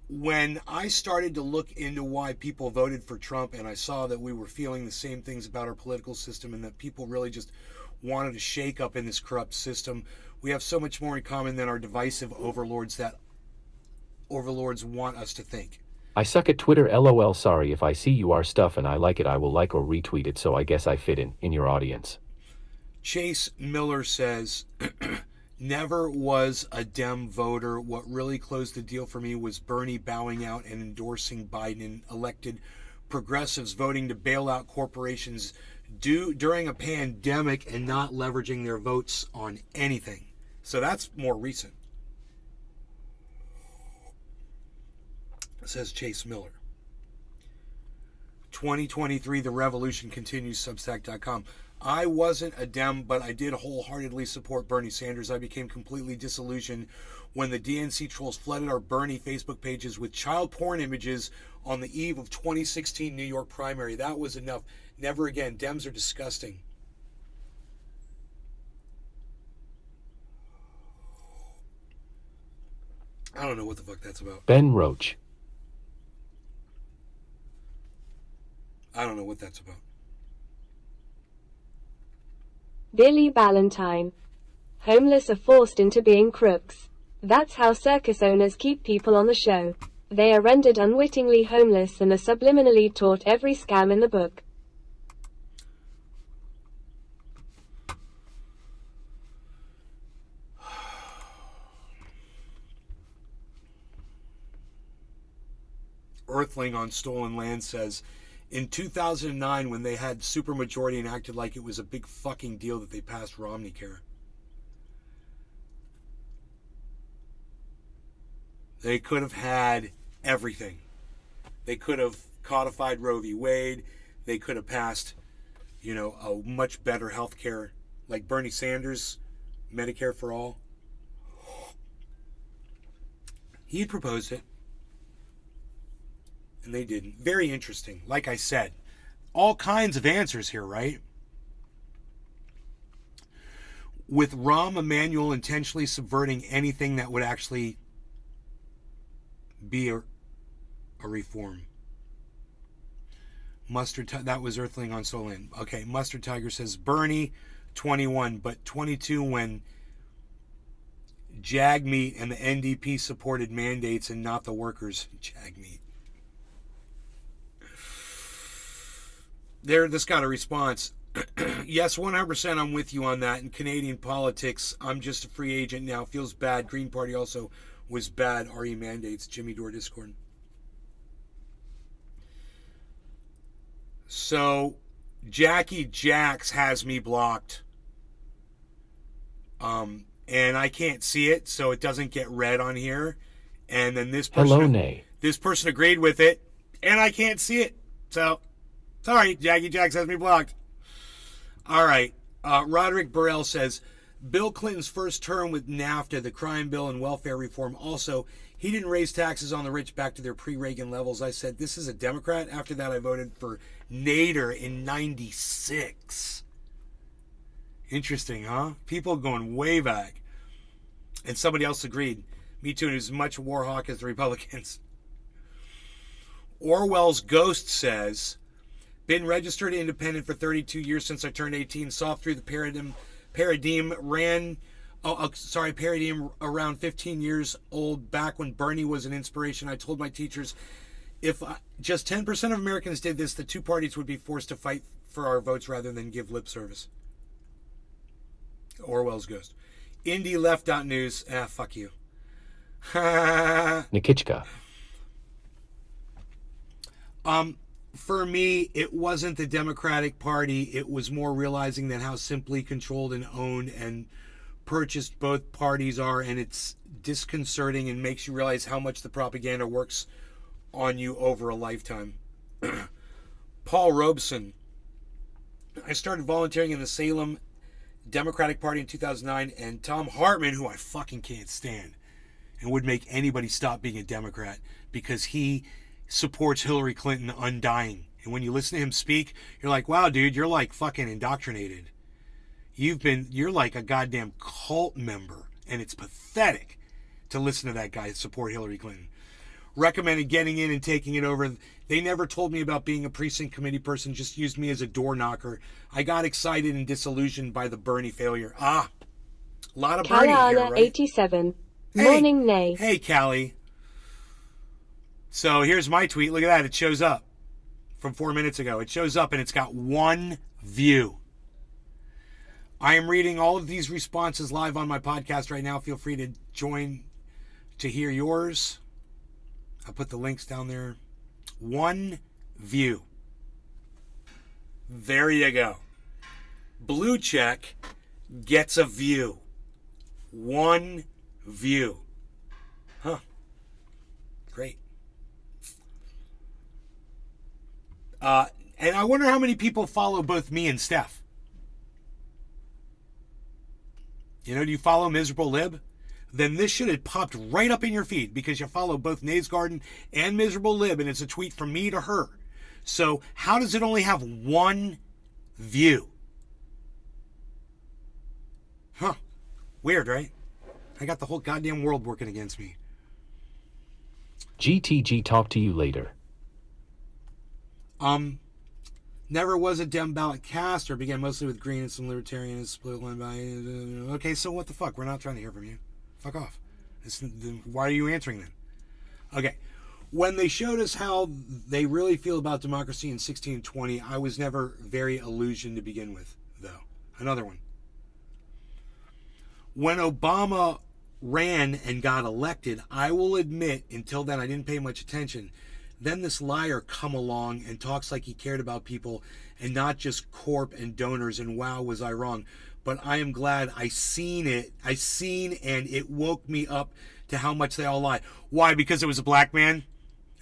when I started to look into why people voted for Trump and I saw that we were feeling the same things about our political system and that people really just wanted to shake up in this corrupt system, we have so much more in common than our divisive overlords that overlords want us to think. I suck at Twitter, LOL. Sorry, if I see your stuff and I like it, I will like or retweet it, so I guess I fit in your audience. Chase Miller says, never was a Dem voter. What really closed the deal for me was Bernie bowing out and endorsing Biden, elected progressives voting to bail out corporations during a pandemic and not leveraging their votes on anything. So that's more recent. Says Chase Miller. 2023, the revolution continues, Substack.com. I wasn't a Dem, but I did wholeheartedly support Bernie Sanders. I became completely disillusioned when the DNC trolls flooded our Bernie Facebook pages with child porn images on the eve of 2016 New York primary. That was enough. Never again. Dems are disgusting. I don't know what the fuck that's about. Ben Roach. I don't know what that's about. Billy Ballantyne. Homeless are forced into being crooks. That's how circus owners keep people on the show. They are rendered unwittingly homeless and are subliminally taught every scam in the book. Earthling on Stolen Land says, in 2009, when they had supermajority and acted like it was a big fucking deal that they passed Romney Care. They could have had everything. They could have codified Roe v. Wade. They could have passed, a much better health care, like Bernie Sanders, Medicare for all. He proposed it. And they didn't. Very interesting. Like I said, all kinds of answers here, right? With Rahm Emanuel intentionally subverting anything that would actually be a reform. That was Earthling on Solan. Okay, Mustard Tiger says Bernie 21, but 22 when JagMeat and the NDP supported mandates and not the workers. JagMeat. This got a response. Yes, 100% I'm with you on that. In Canadian politics, I'm just a free agent now. Feels bad. Green Party also was bad. RE mandates. Jimmy Dore Discord. So, Jackie Jacks has me blocked. And I can't see it, so it doesn't get read on here. And then this person agreed with it, and I can't see it. So, sorry, Jackie Jacks has me blocked. All right. Roderick Burrell says, Bill Clinton's first term with NAFTA, the crime bill, and welfare reform. Also, he didn't raise taxes on the rich back to their pre-Reagan levels. I said, this is a Democrat. After that, I voted for Nader in 96. Interesting, huh? People going way back. And somebody else agreed. Me too, and as much war hawk as the Republicans. Orwell's Ghost says, been registered independent for 32 years since I turned 18. Saw through the paradigm around 15 years old, back when Bernie was an inspiration. I told my teachers, if just 10% of Americans did this, the two parties would be forced to fight for our votes rather than give lip service. Orwell's Ghost. IndieLeft.news. Fuck you. Nikichka. For me, it wasn't the Democratic Party. It was more realizing that how simply controlled and owned and purchased both parties are, and it's disconcerting and makes you realize how much the propaganda works on you over a lifetime. Paul Robeson. I started volunteering in the Salem Democratic Party in 2009, and Tom Hartman, who I fucking can't stand, and would make anybody stop being a Democrat because he supports Hillary Clinton undying. And when you listen to him speak, you're like, wow, dude, you're like fucking indoctrinated. You're like a goddamn cult member, and it's pathetic to listen to that guy support Hillary Clinton. Recommended getting in and taking it over. They never told me about being a precinct committee person, just used me as a door knocker. I got excited and disillusioned by the Bernie failure. A lot of Bernie here, right? 87. Morning, Nay. Hey, Callie. So here's my tweet. Look at that. It shows up from 4 minutes ago. It shows up and it's got one view. I am reading all of these responses live on my podcast right now. Feel free to join to hear yours. I'll put the links down there. One view. There you go. Blue check gets a view. One view. Huh. Great. And I wonder how many people follow both me and Steph. You know, do you follow Miserable Lib? Then this should have popped right up in your feed because you follow both Nays Garden and Miserable Lib, and it's a tweet from me to her. So how does it only have one view? Huh. Weird, right? I got the whole goddamn world working against me. GTG, talk to you later. Never was a Dem ballot caster. Began mostly with Green and some Libertarians. Split one by... Okay, so what the fuck? We're not trying to hear from you. Fuck off. Why are you answering then? Okay. When they showed us how they really feel about democracy in 16 and 20, I was never very illusioned to begin with, though. Another one. When Obama ran and got elected, I will admit, until then I didn't pay much attention. Then this liar come along and talks like he cared about people and not just corp and donors, and wow, was I wrong. But I am glad I seen it. I seen, and it woke me up to how much they all lie. Why? Because it was a black man?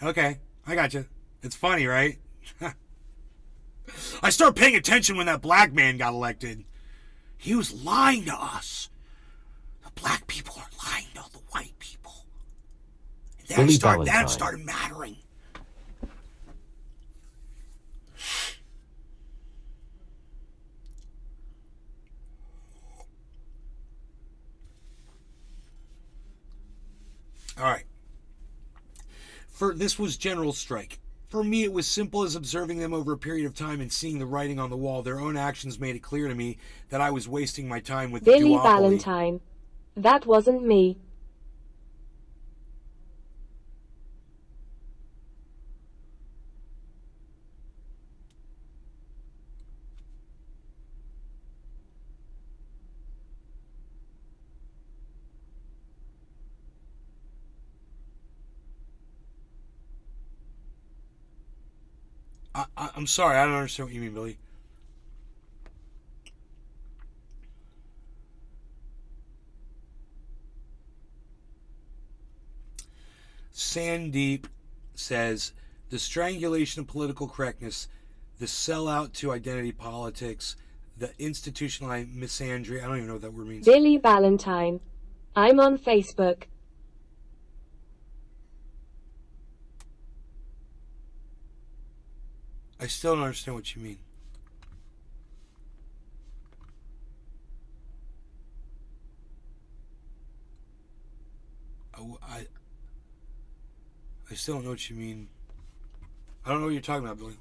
Okay, I got you. It's funny, right? I started paying attention when that black man got elected. He was lying to us. The black people are lying to the white people. And that started mattering. All right. this was general strike. For me, it was simple as observing them over a period of time and seeing the writing on the wall. Their own actions made it clear to me that I was wasting my time with the Billy duopoly. Valentine. That wasn't me. I'm sorry, I don't understand what you mean, Billy. Sandeep says, the strangulation of political correctness, the sellout to identity politics, the institutionalized misandry. I don't even know what that word means. Billy Valentine. I'm on Facebook. I still don't understand what you mean. I still don't know what you mean. I don't know what you're talking about, Billy.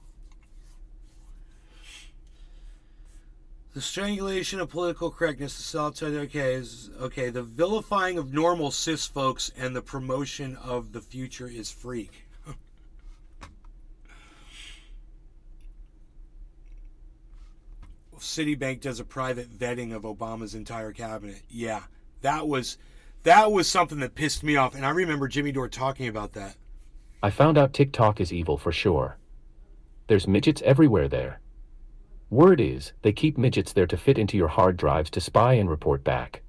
The strangulation of political correctness, the sellout, the vilifying of normal cis folks and the promotion of the future is freak. Citibank does a private vetting of Obama's entire cabinet. Yeah, that was something that pissed me off, and I remember Jimmy Dore talking about that. I found out TikTok is evil for sure. There's midgets everywhere there. Word is, they keep midgets there to fit into your hard drives to spy and report back.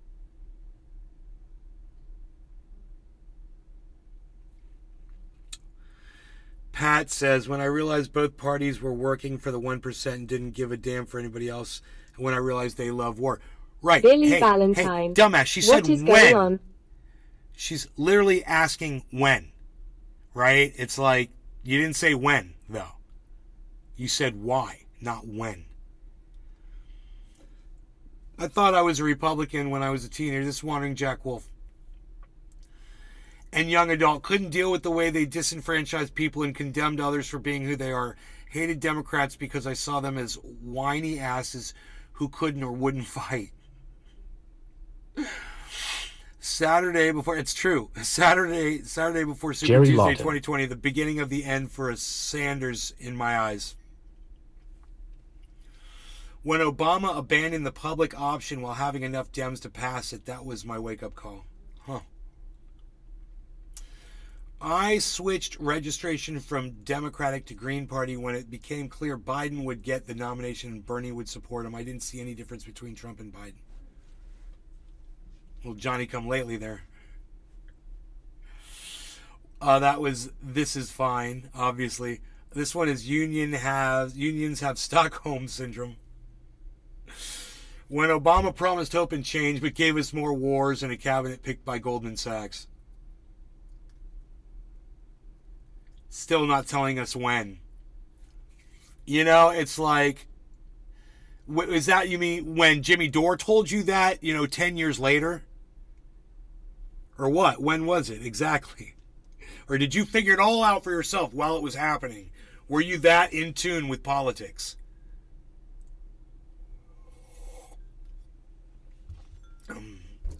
Pat says, when I realized both parties were working for the 1% and didn't give a damn for anybody else, and when I realized they love war. Right. Billy hey, Valentine. Hey, dumbass. She said what is when. Going on? She's literally asking when. Right? It's like, you didn't say when, though. You said why, not when. I thought I was a Republican when I was a teenager. This wandering Jack Wolf. And young adult. Couldn't deal with the way they disenfranchised people and condemned others for being who they are. Hated Democrats because I saw them as whiny asses who couldn't or wouldn't fight. Saturday before Super Jerry Tuesday Lawton. 2020, the beginning of the end for a Sanders in my eyes. When Obama abandoned the public option while having enough Dems to pass it, that was my wake-up call. Huh. I switched registration from Democratic to Green Party when it became clear Biden would get the nomination and Bernie would support him. I didn't see any difference between Trump and Biden. Well, Johnny come lately there. This is fine, obviously. This one is unions have Stockholm syndrome. When Obama promised hope and change but gave us more wars and a cabinet picked by Goldman Sachs. Still not telling us when. You know, it's like, is that, you mean when Jimmy Dore told you that, 10 years later? Or what? When was it exactly? Or did you figure it all out for yourself while it was happening? Were you that in tune with politics?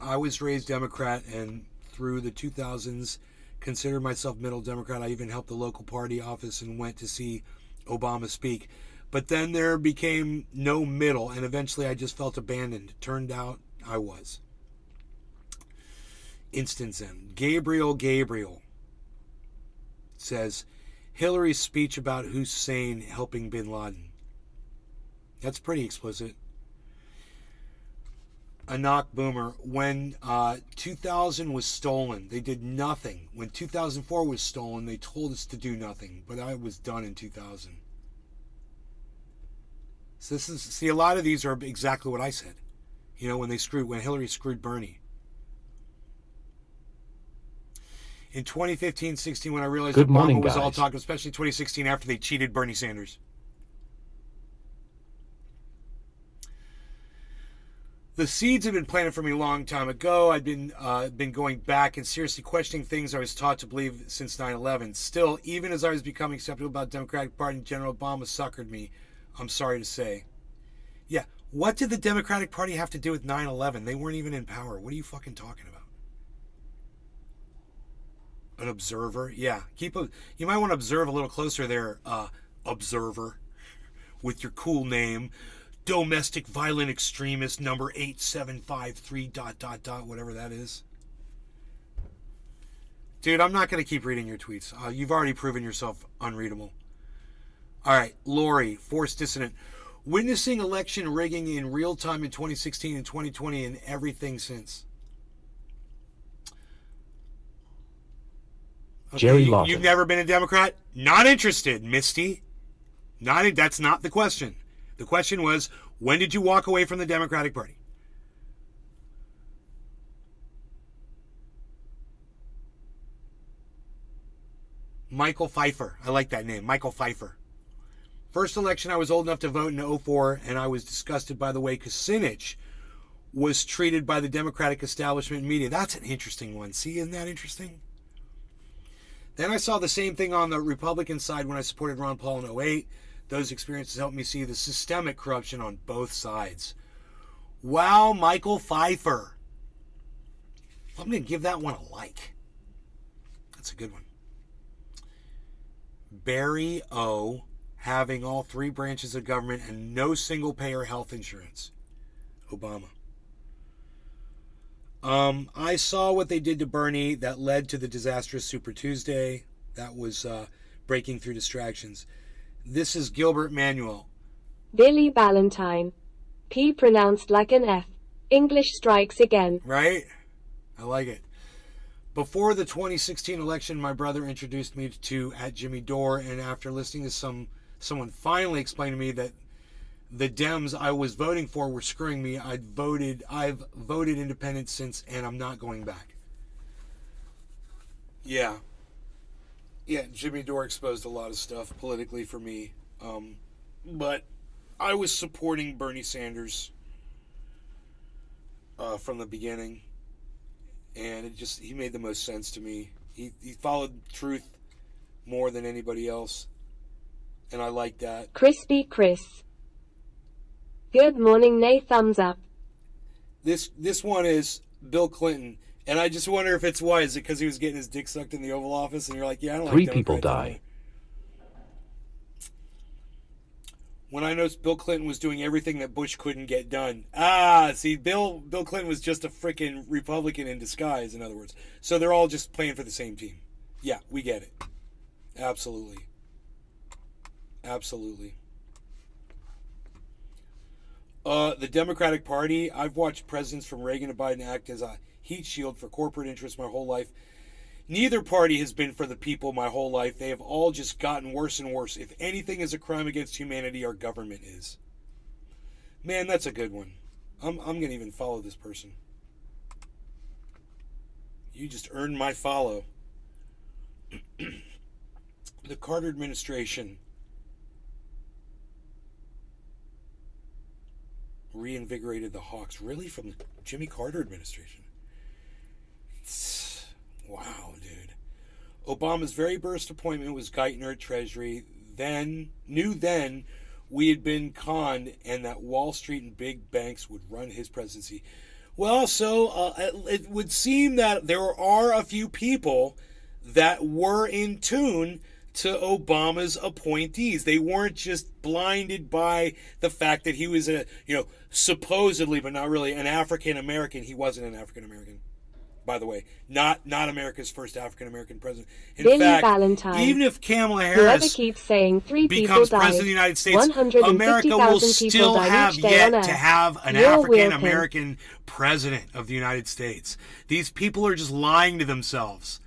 I was raised Democrat and through the 2000s considered myself middle Democrat. I even helped the local party office and went to see Obama speak. But then there became no middle, and eventually I just felt abandoned. Turned out I was. Instance M. Gabriel says, Hillary's speech about Hussein helping bin Laden. That's pretty explicit. Anak Boomer, when 2000 was stolen, they did nothing. When 2004 was stolen, they told us to do nothing. But I was done in 2000. So a lot of these are exactly what I said. When Hillary screwed Bernie. In 2015-16, when I realized Good Obama morning, was guys. all talk, especially 2016 after they cheated Bernie Sanders. The seeds had been planted for me a long time ago. I'd been going back and seriously questioning things I was taught to believe since 9/11. Still, even as I was becoming skeptical about the Democratic Party, General Obama suckered me, I'm sorry to say. Yeah, what did the Democratic Party have to do with 9/11? They weren't even in power. What are you fucking talking about? An observer? Yeah, you might want to observe a little closer there, observer, with your cool name. Domestic violent extremist number 8753 ... whatever that is. Dude, I'm not going to keep reading your tweets. You've already proven yourself unreadable. All right, Lori, forced dissident. Witnessing election rigging in real time in 2016 and 2020 and everything since. Okay, Jerry Lawton. You've never been a Democrat? Not interested, Misty. That's not the question. The question was, when did you walk away from the Democratic Party? Michael Pfeiffer. I like that name, Michael Pfeiffer. First election I was old enough to vote in 2004, and I was disgusted by the way Kucinich was treated by the Democratic establishment media. That's an interesting one. See, isn't that interesting? Then I saw the same thing on the Republican side when I supported Ron Paul in 2008. Those experiences helped me see the systemic corruption on both sides. Wow, Michael Pfeiffer. I'm going to give that one a like. That's a good one. Barry O. having all three branches of government and no single-payer health insurance. Obama. I saw what they did to Bernie that led to the disastrous Super Tuesday. That was breaking through distractions. This is Gilbert Manuel. Billy Ballantyne. P pronounced like an F. English strikes again. Right? I like it. Before the 2016 election, my brother introduced me to @Jimmy Dore, and after listening to someone finally explain to me that the Dems I was voting for were screwing me, I've voted independent since, and I'm not going back. Yeah, Jimmy Dore exposed a lot of stuff politically for me, but I was supporting Bernie Sanders from the beginning, and he made the most sense to me. He followed truth more than anybody else, and I like that. Crispy Chris. Good morning, Nay. Thumbs up. This one is Bill Clinton. And I just wonder if it's why. Is it because he was getting his dick sucked in the Oval Office? And you're like, yeah, I don't like 3 Democrats people anymore. die. When I noticed Bill Clinton was doing everything that Bush couldn't get done. See, Bill Clinton was just a freaking Republican in disguise, in other words. So they're all just playing for the same team. Yeah, we get it. Absolutely. Absolutely. The Democratic Party, I've watched presidents from Reagan to Biden act as a heat shield for corporate interests my whole life. Neither party has been for the people my whole life. They have all just gotten worse and worse. If anything is a crime against humanity, our government is. Man, that's a good one. I'm going to even follow this person. You just earned my follow. The Carter administration reinvigorated the Hawks. Really? From the Jimmy Carter administration? Wow, dude. Obama's very first appointment was Geithner at Treasury. Knew then we had been conned and that Wall Street and big banks would run his presidency. Well, so it would seem that there are a few people that were in tune to Obama's appointees. They weren't just blinded by the fact that he was supposedly, but not really, an African American. He wasn't an African American, by the way. Not America's first African American president. In Billy fact, Ballantyne. even if Kamala Whoever Harris keeps saying 3 people becomes died, president of the United States, 150,000 America will people still die have each day on yet Earth. to have an You're African welcome. American president of the United States. These people are just lying to themselves.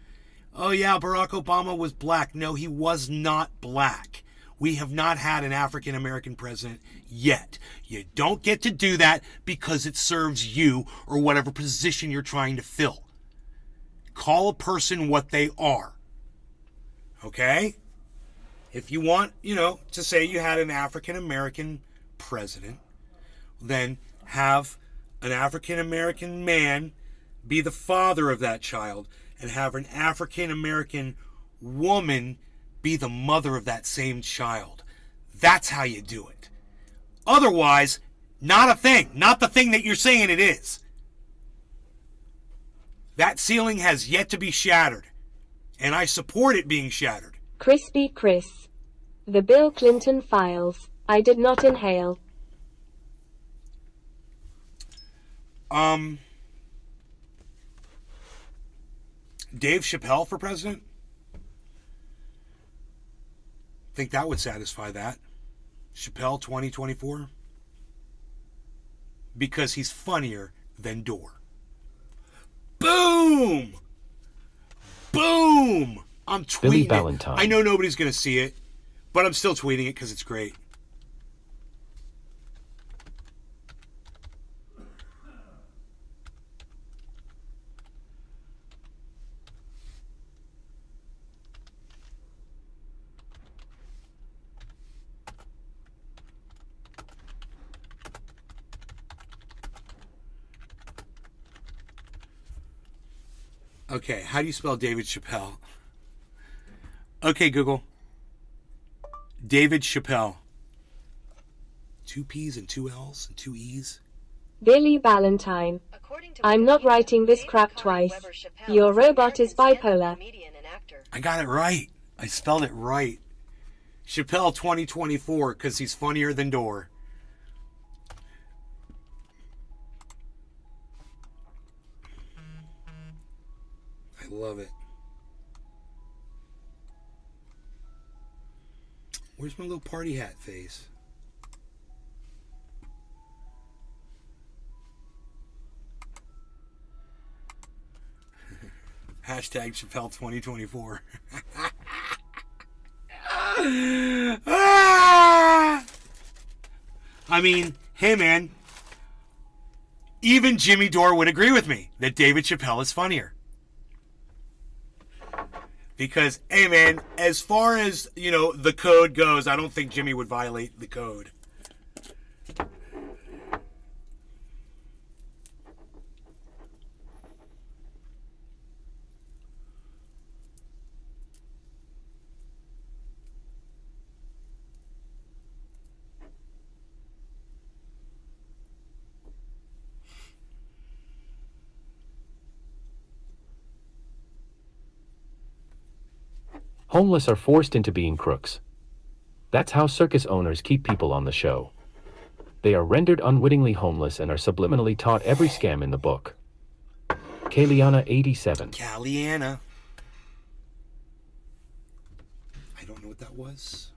Oh yeah, Barack Obama was black. No, he was not black. We have not had an African American president yet. You don't get to do that because it serves you or whatever position you're trying to fill. Call a person what they are. Okay? If you want, to say you had an African American president, then have an African American man be the father of that child and have an African American woman be the mother of that same child. That's how you do it. Otherwise, not a thing. Not the thing that you're saying it is. That ceiling has yet to be shattered. And I support it being shattered. Crispy Chris. The Bill Clinton files. I did not inhale. Dave Chappelle for president? Think that would satisfy that. Chappelle 2024? Because he's funnier than Dorr. Boom! Boom! I'm tweeting Billy it. Ballantyne. I know nobody's going to see it, but I'm still tweeting it because it's great. Okay, how do you spell David Chappelle? Okay, Google. David Chappelle. 2 P's and 2 L's and 2 E's. Billy Ballantyne. I'm not writing this crap twice. Your robot is bipolar. I got it right. I spelled it right. Chappelle 2024 because he's funnier than Dorr. I love it. Where's my little party hat face? Hashtag Chappelle 2024. I mean, hey man, even Jimmy Dore would agree with me that David Chappelle is funnier. Because, hey man, as far as, the code goes, I don't think Jimmy would violate the code. Homeless are forced into being crooks. That's how circus owners keep people on the show. They are rendered unwittingly homeless and are subliminally taught every scam in the book. Kaliana 87. Kaliana. I don't know what that was.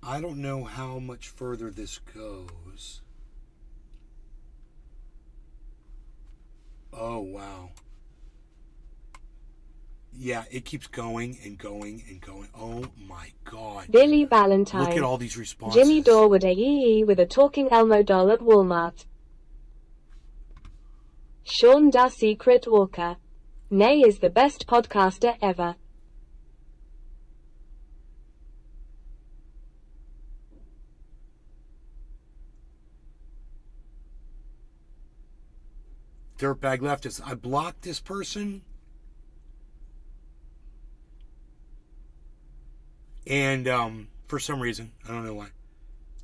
I don't know how much further this goes. Oh, wow. Yeah, it keeps going and going and going. Oh my God. Billy Ballantyne. Look at all these responses. Jimmy Dore would AEE with a talking Elmo doll at Walmart. Sean Da Secret Walker. Nay is the best podcaster ever. Dirtbag leftist. I blocked this person. And for some reason, I don't know why.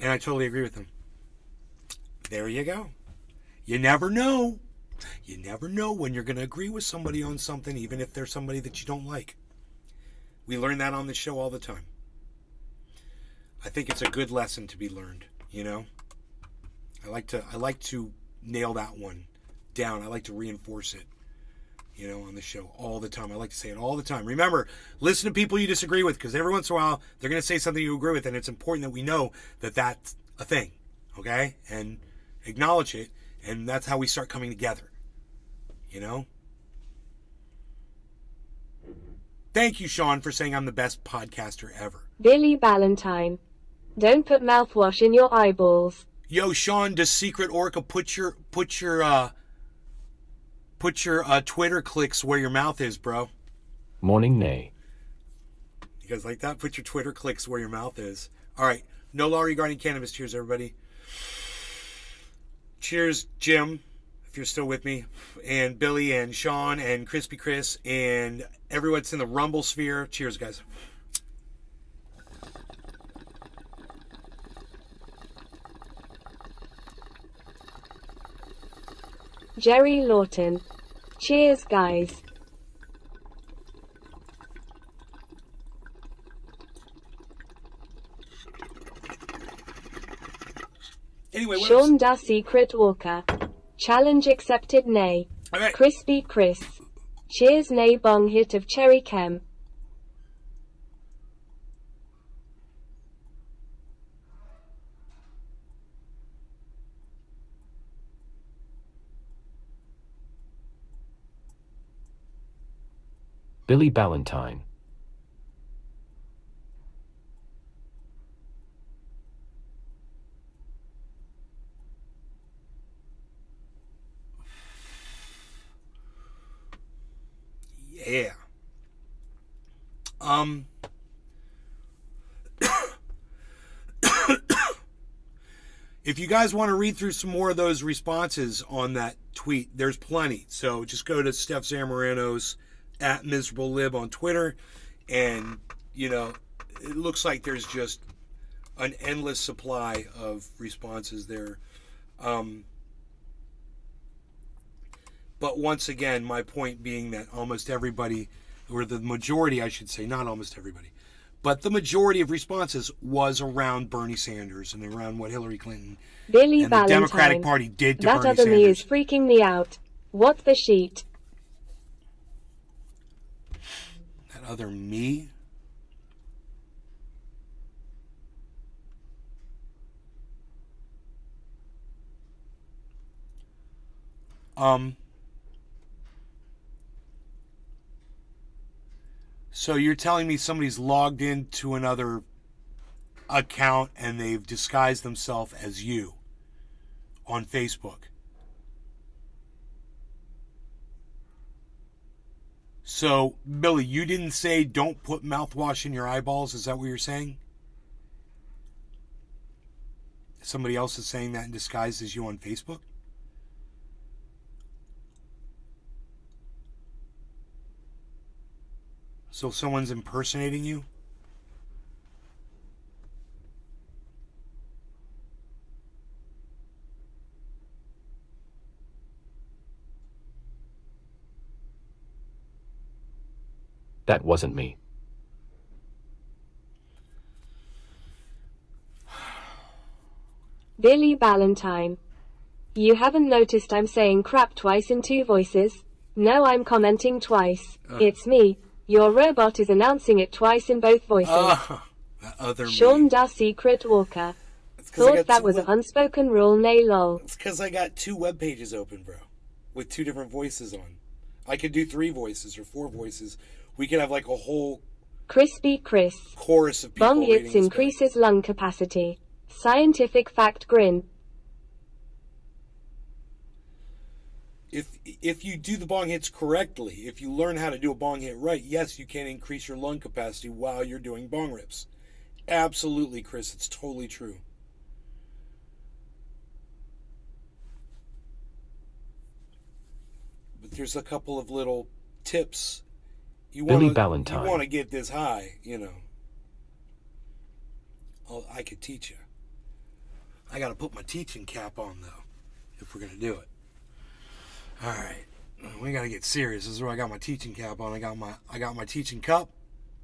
And I totally agree with him. There you go. You never know. You never know when you're going to agree with somebody on something, even if they're somebody that you don't like. We learn that on the show all the time. I think it's a good lesson to be learned, I like to nail that one down. I like to reinforce it. On the show all the time. I like to say it all the time. Remember, listen to people you disagree with, because every once in a while they're going to say something you agree with, and it's important that we know that that's a thing, okay? And acknowledge it, and that's how we start coming together, Thank you, Sean, for saying I'm the best podcaster ever. Billy Ballantyne. Don't put mouthwash in your eyeballs. Yo, Sean, does Secret Orca put your Twitter clicks where your mouth is, bro? Morning Nay. You guys like that? Put your Twitter clicks where your mouth is. All right. No law regarding cannabis. Cheers, everybody. Cheers, Jim, if you're still with me, and Billy and Sean and Crispy Chris and everyone that's in the Rumble sphere. Cheers, guys. Jerry Lawton. Cheers, guys. Anyway, what Sean else? Da Secret Walker. Challenge accepted, nay. All right. Crispy Chris. Cheers, nay bong hit of Cherry Chem. Billy Ballantyne. Yeah. If you guys want to read through some more of those responses on that tweet, there's plenty. So just go to Steph Zamorano's at Miserable Lib on Twitter, and it looks like there's just an endless supply of responses there. But once again, my point being that almost everybody, or the majority, I should say, not almost everybody, but the majority of responses was around Bernie Sanders and around what Hillary Clinton Billy and the Ballantyne. Democratic Party did to That Bernie other me is Sanders. freaking me out. What the sheet? That other me? So you're telling me somebody's logged into another account and they've disguised themselves as you on Facebook? So, Billy, you didn't say don't put mouthwash in your eyeballs? Is that what you're saying? Somebody else is saying that in disguise as you on Facebook? So someone's impersonating you? That wasn't me. Billy Ballantyne. You haven't noticed I'm saying crap twice in two voices? No, I'm commenting twice. It's me. Your robot is announcing it twice in both voices. That other Sean me. Da Secret Walker. It's 'cause I Thought got that two was an web- unspoken rule, nay lol. It's because I got two web pages open, bro, with two different voices on. I could do 3 voices or 4 voices. We could have like a whole Crispy Chris. chorus of people Bong reading hits this increases lung capacity. Scientific fact grin. back. If you do the bong hits correctly, if you learn how to do a bong hit right, yes, you can increase your lung capacity while you're doing bong rips. Absolutely, Chris. It's totally true. But there's a couple of little tips. Billy Ballantyne. You want to get this high, Oh, I could teach you. I got to put my teaching cap on, though, if we're going to do it. All right. We got to get serious. This is where I got my teaching cap on. I got my teaching cup,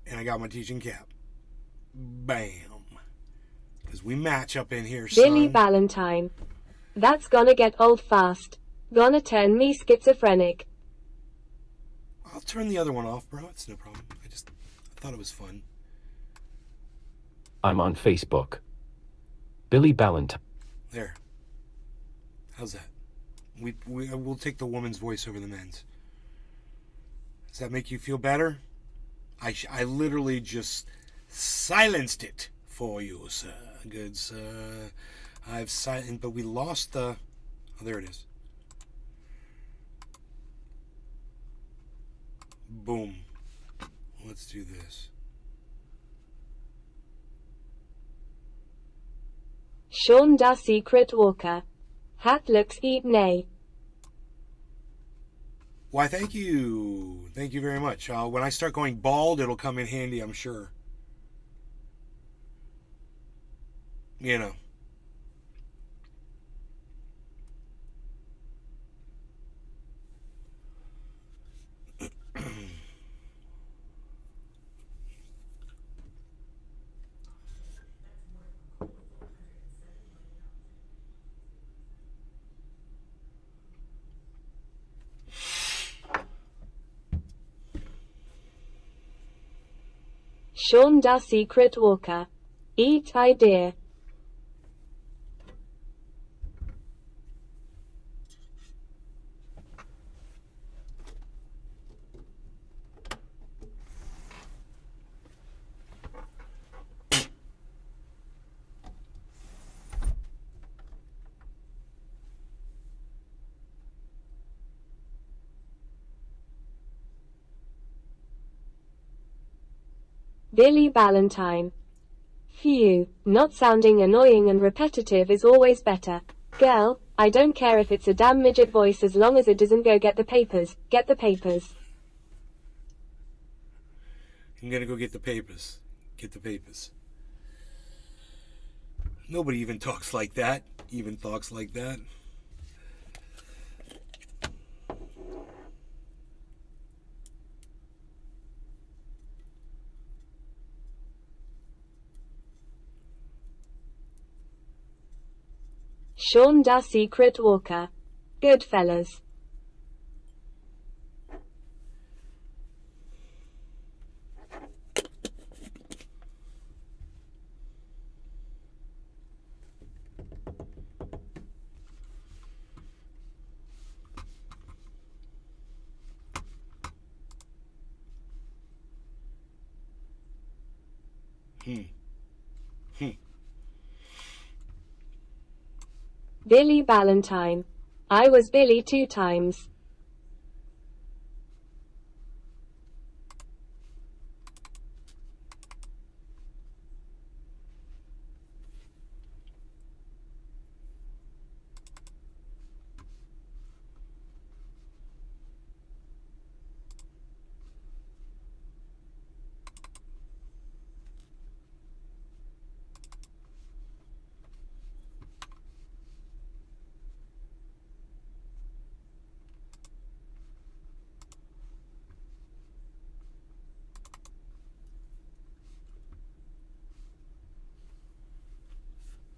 and I got my teaching cap. Bam. Because we match up in here, son. Billy Ballantyne. That's gonna get old fast. Gonna turn me schizophrenic. I'll turn the other one off, bro. It's no problem. I thought it was fun. I'm on Facebook. Billy Ballantyne. There. How's that? We'll take the woman's voice over the men's. Does that make you feel better? I literally just silenced it for you, sir. Good, sir. I've silenced, but we lost the... Oh, there it is. Boom. Let's do this. Sean Da Secret Walker. Hat looks eat nay. Why, thank you. Thank you very much. When I start going bald, it'll come in handy, I'm sure. You know. Sean da Secret Walker. Eat idea. Billy Valentine. Phew, not sounding annoying and repetitive is always better. Girl, I don't care if it's a damn midget voice as long as it doesn't go get the papers, get the papers. I'm gonna go get the papers. Get the papers. Nobody even talks like that. Even talks like that. Sean da Secret Walker. Goodfellas. Billy Valentine. I was Billy 2 times.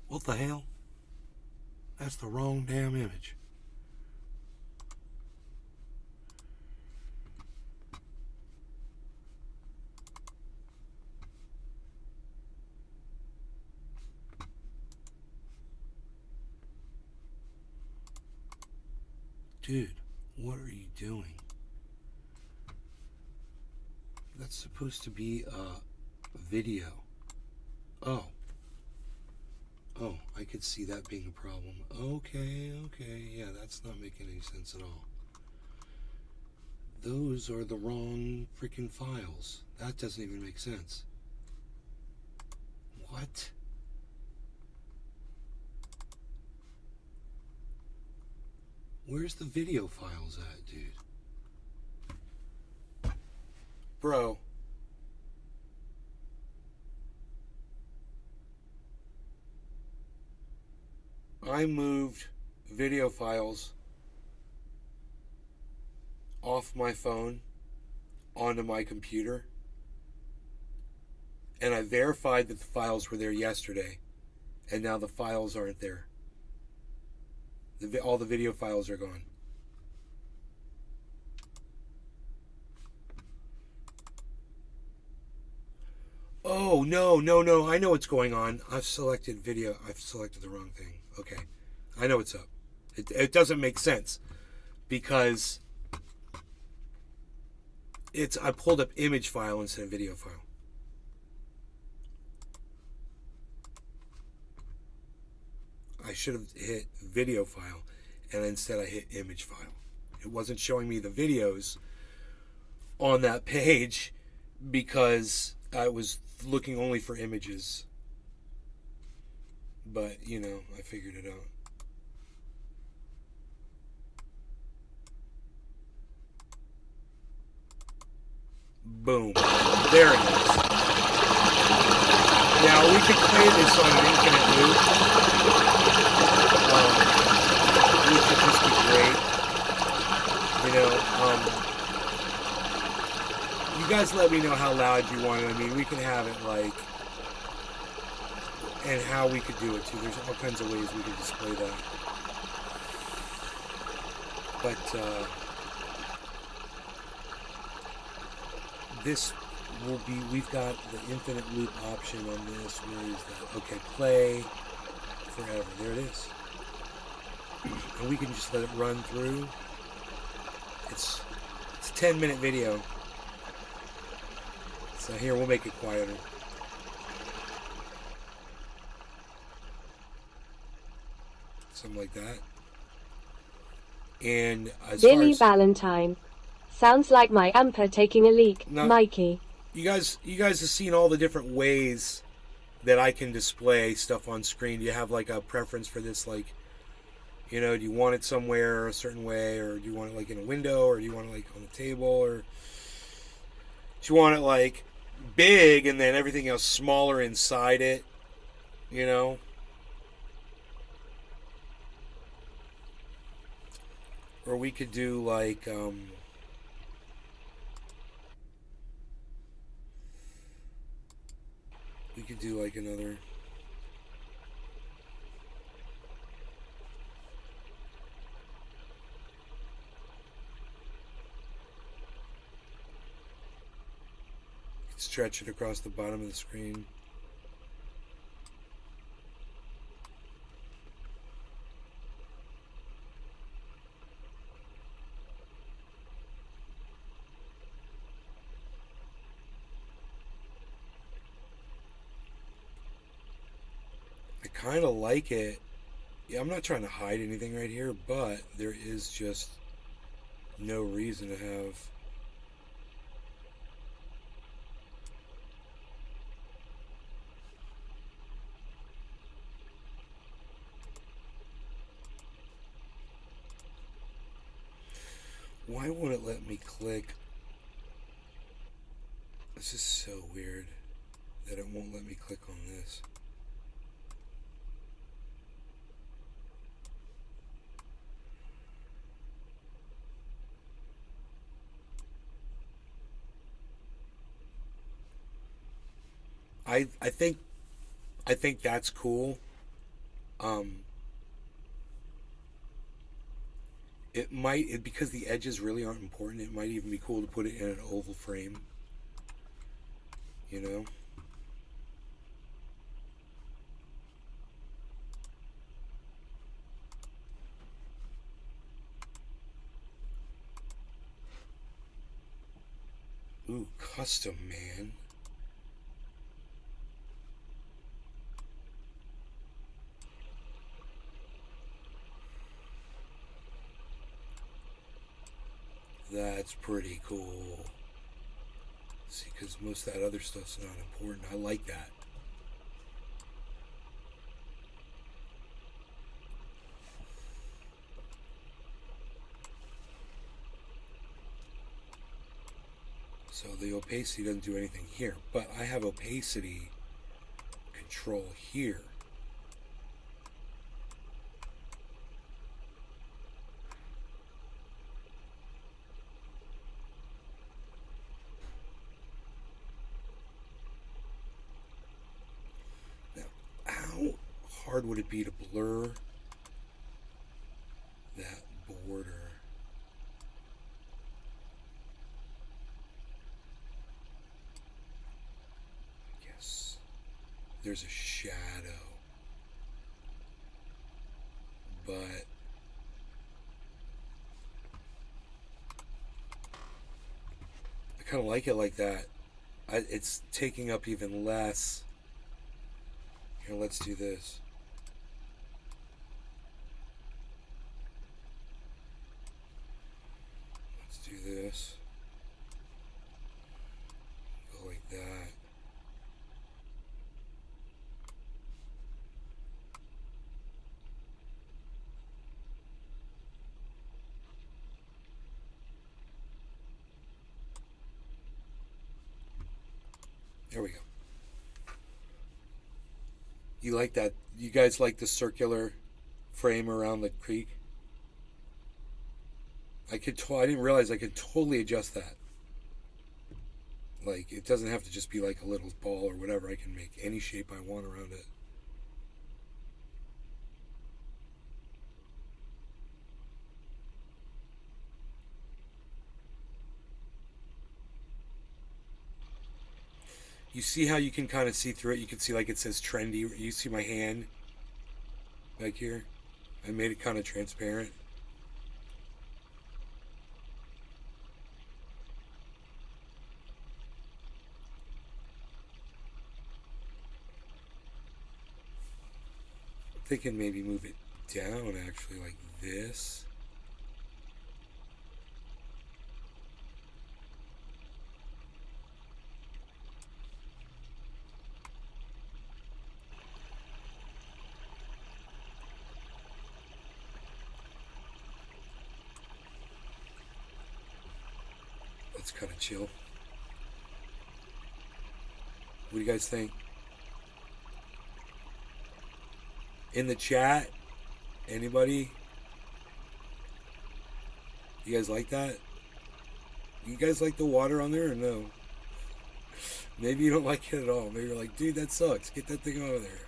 What the hell? That's the wrong damn image. Dude, what are you doing? That's supposed to be a video. Oh. Oh, I could see that being a problem. Okay, yeah, that's not making any sense at all. Those are the wrong freaking files. That doesn't even make sense. What? Where's the video files at, dude? Bro. I moved video files off my phone onto my computer, and I verified that the files were there yesterday, and now the files aren't there. All the video files are gone. Oh, no, I know what's going on. I've selected video. I've selected the wrong thing. Okay, I know what's up. It doesn't make sense because I pulled up image file instead of video file. I should have hit video file, and instead I hit image file. It wasn't showing me the videos on that page because I was looking only for images. But, you know, I figured it out. Boom. There it is. Now we could play this on an infinite loop, which would just be great. You know, you guys let me know how loud you want it. I mean, we can have it like, and how we could do it too. There's all kinds of ways we could display that. But this will be, we've got the infinite loop option on this. Where is that? Okay, play forever. There it is. And we can just let it run through. It's a 10-minute video. So here, we'll make it quieter. Something like that. And as Billy far as, Valentine. Sounds like my amper taking a leak, No. Mikey. you guys have seen all the different ways that I can display stuff on screen. Do you have like a preference for this? Like, you know, do you want it somewhere a certain way, or do you want it like in a window, or do you want it like on the table, or do you want it like big and then everything else smaller inside it? You know? Or we could do like we could do like another. Stretch it across the bottom of the screen. I kind of like it. Yeah, I'm not trying to hide anything right here, but there is just no reason to have. Why won't it let me click? This is so weird that it won't let me click on this. I think that's cool. It might, because the edges really aren't important, it might even be cool to put it in an oval frame. You know? Ooh, custom, man. That's pretty cool. See, because most of that other stuff's not important. I like that. So the opacity doesn't do anything here, but I have opacity control here. Now, how hard would it be to blur that border? Yes, there's a shadow, but I kind of like it like that. It's taking up even less. Here, let's do this. Let's do this. Go like that. There we go. You like that? You guys like the circular frame around the creek? I didn't realize I could totally adjust that. Like, it doesn't have to just be like a little ball or whatever. I can make any shape I want around it. You see how you can kind of see through it? You can see like it says trendy. You see my hand back here? I made it kind of transparent. I'm thinking maybe move it down actually like this. That's kind of chill. What do you guys think? In the chat, anybody? You guys like that? You guys like the water on there or no? Maybe you don't like it at all. Maybe you're like, dude, that sucks. Get that thing out of there.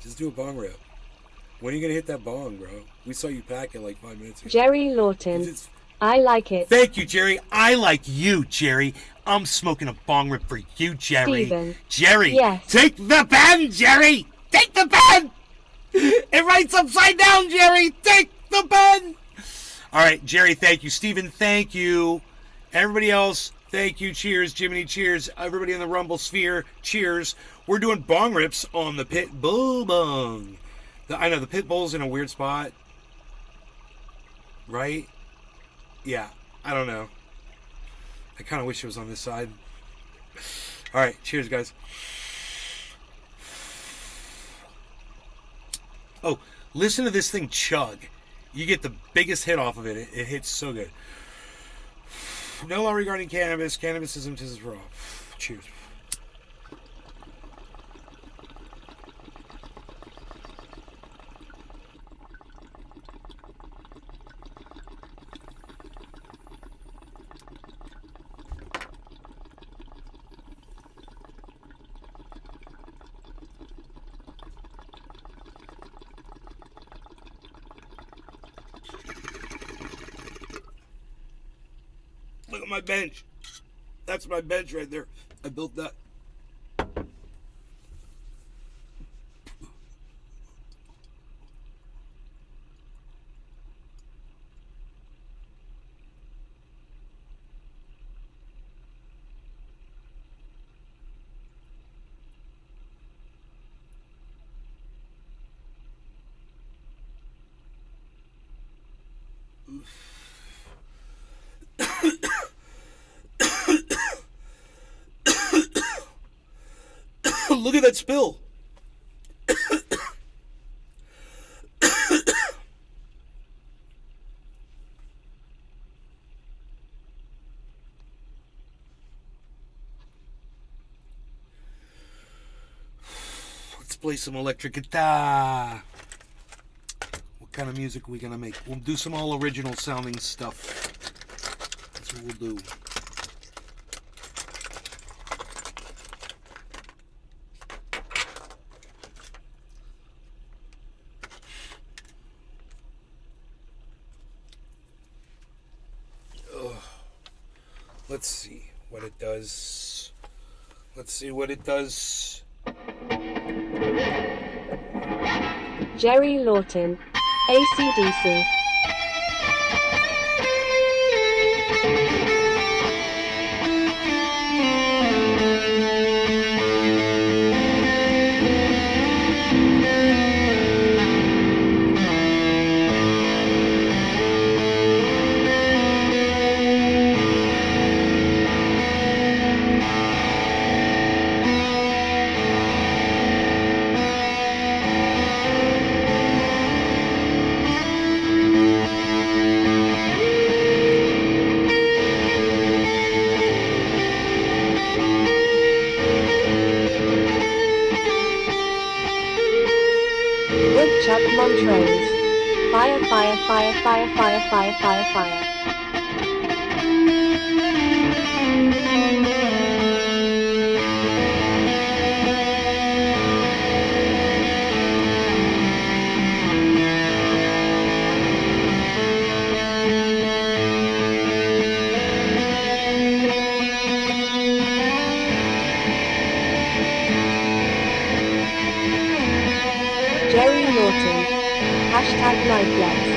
Just do a bong rip. When are you going to hit that bong, bro? We saw you pack it like 5 minutes ago. Jerry Lawton. I like it. Thank you, Jerry. I like you, Jerry. I'm smoking a bong rip for you, Jerry. Steven. Jerry, Yes. take the pen, Jerry. Take the pen. It writes upside down, Jerry. Take the pen. All right, Jerry, thank you. Steven, thank you. Everybody else, thank you. Cheers, Jiminy. Cheers. Everybody in the Rumble sphere, cheers. We're doing bong rips on the Pit Bull Bong. I know the Pit Bull's in a weird spot. Right? Yeah, I don't know. I kind of wish it was on this side. All right, cheers, guys. Oh, listen to this thing chug. You get the biggest hit off of it. It hits so good. No law regarding cannabis. Cannabisism is raw. Cheers. Look at my bench. That's my bench right there. I built that. Look at that spill. Let's play some electric guitar. What kind of music are we gonna make? We'll do some all original sounding stuff. That's what we'll do. Let's see what it does. Let's see what it does. Jerry Lawton. AC/DC. Montrose. Fire, fire, fire, fire, fire, fire, fire, fire. Jerry Norton. Hashtag lifeless.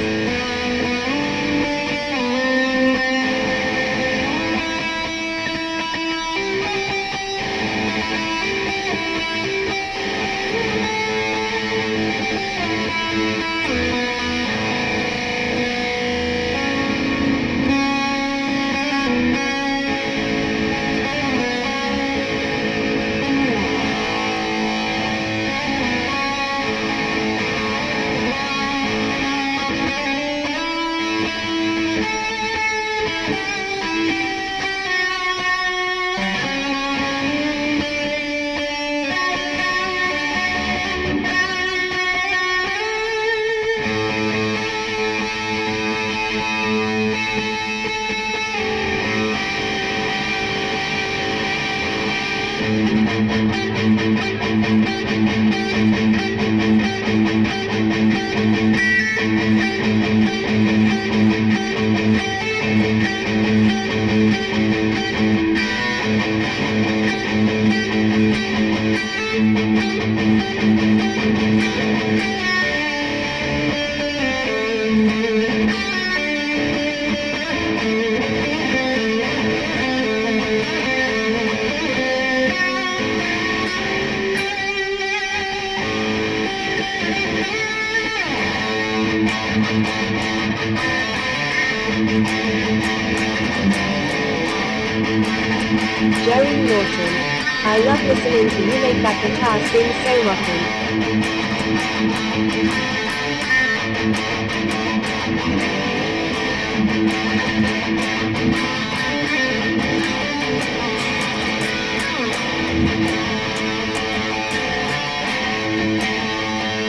Jerry Norton. I love listening to you make that guitar sing so rockin'.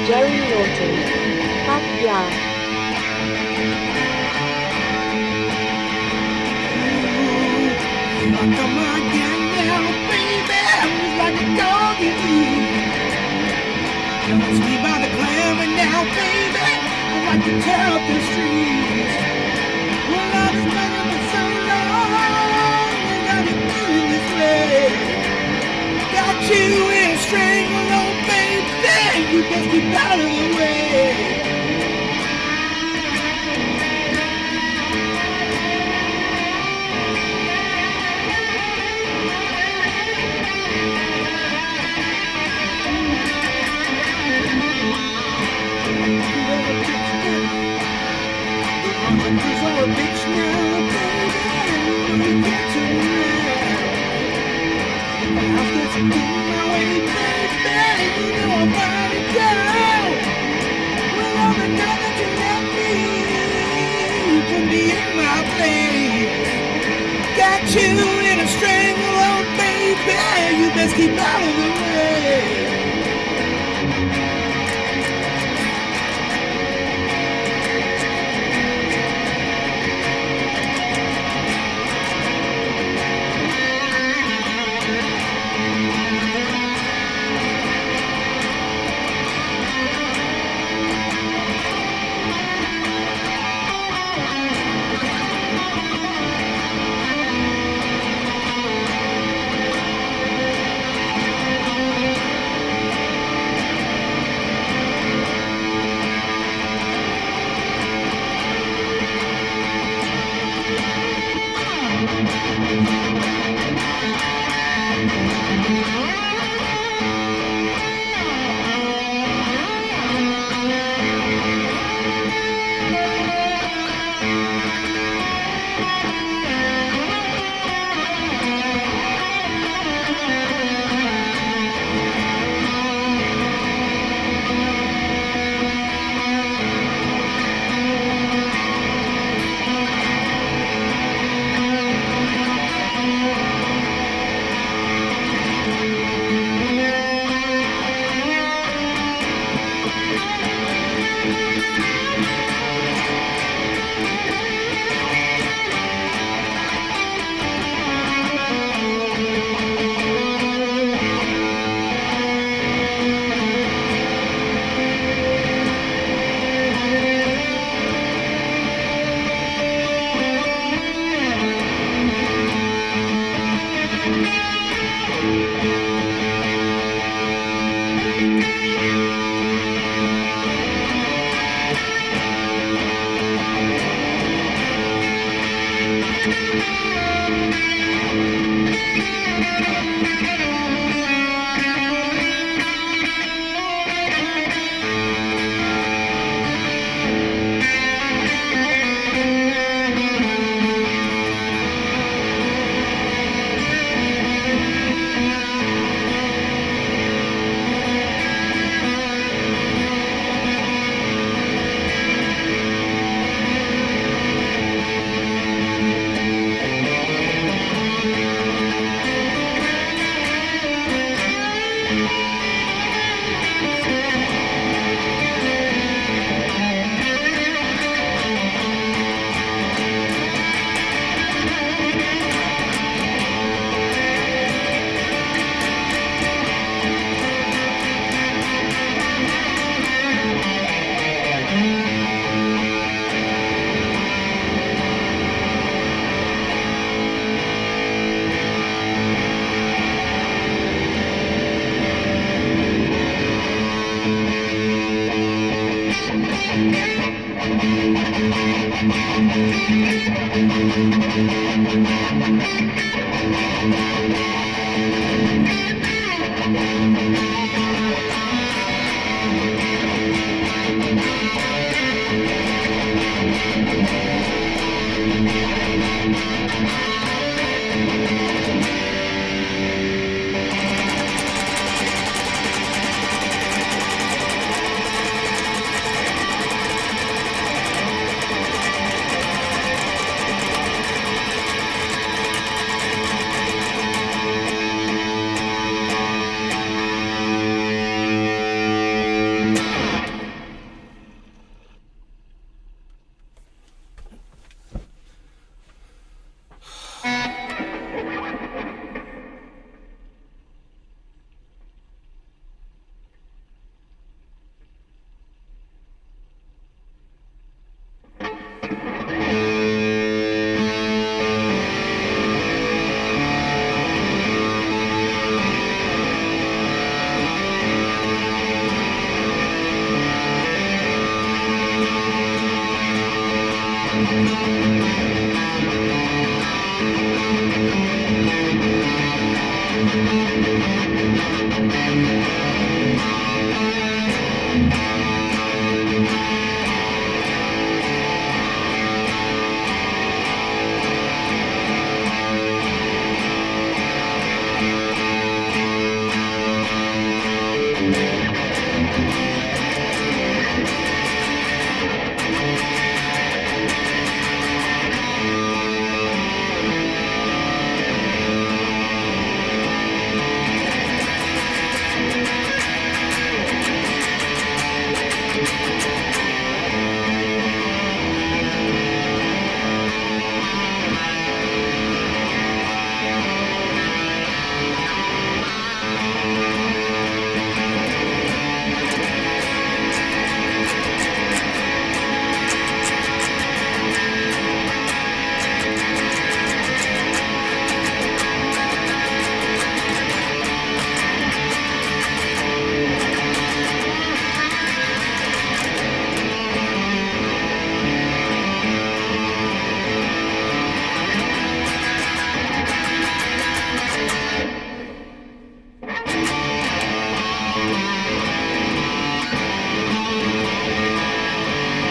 Jerry Norton. Fuck yeah. Come on, get down, baby. I'm just like a dog in you. Touch me by the glamour now, baby. I like to tear up the streets. Well, love is better for so long. We got it feeling this way. Got you in a stranglehold, baby. You best keep out of the way. You in a stranglehold, baby. You best keep out of the way.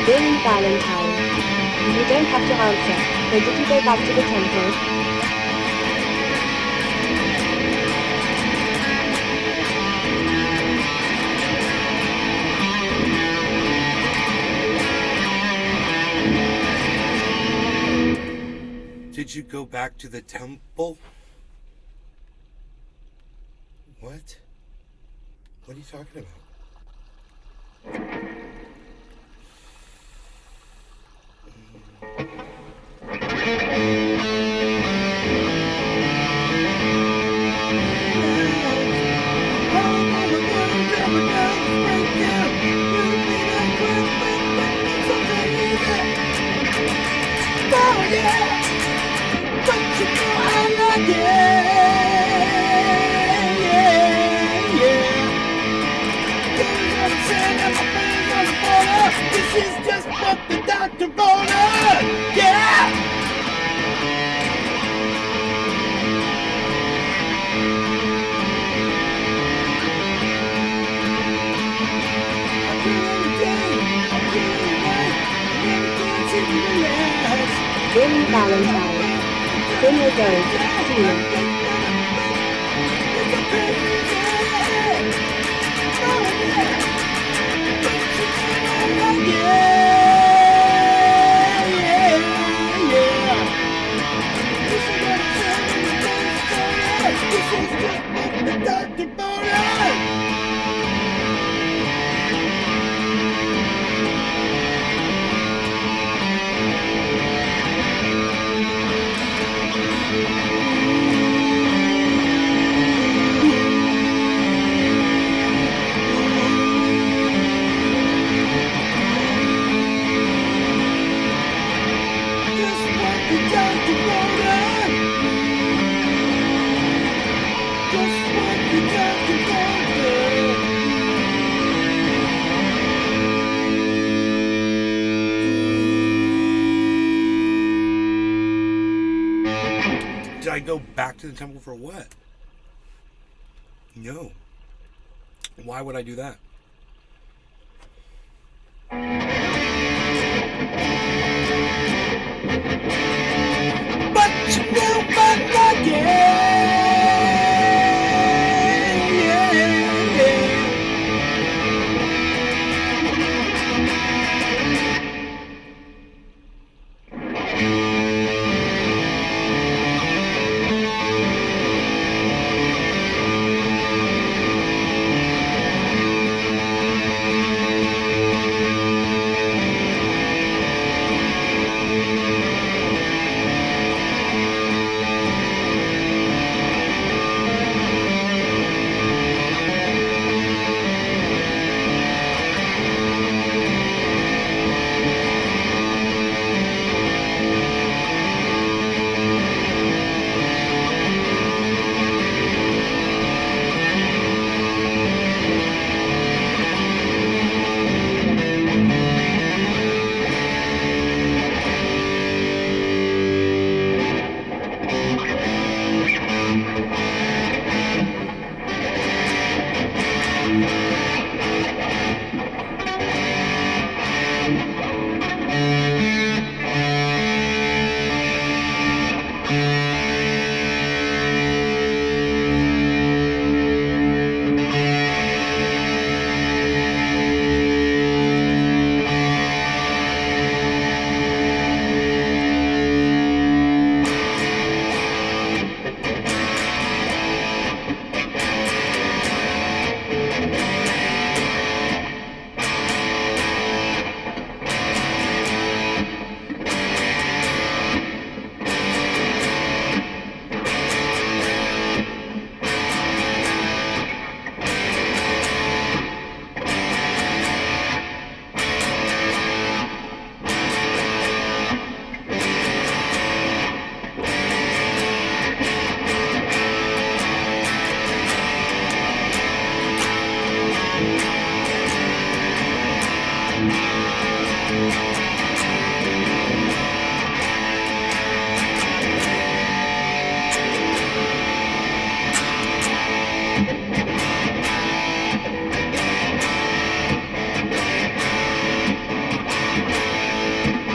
Dearly Valentine. You don't have to answer, but did you go back to the temple? Did you go back to the temple? What? What are you talking about? This is just what the doctor wanted. Yeah. Dearly Valentine. Spin your gold, SYRlA. Did I go back to the temple for what? No. Why would I do that? But you never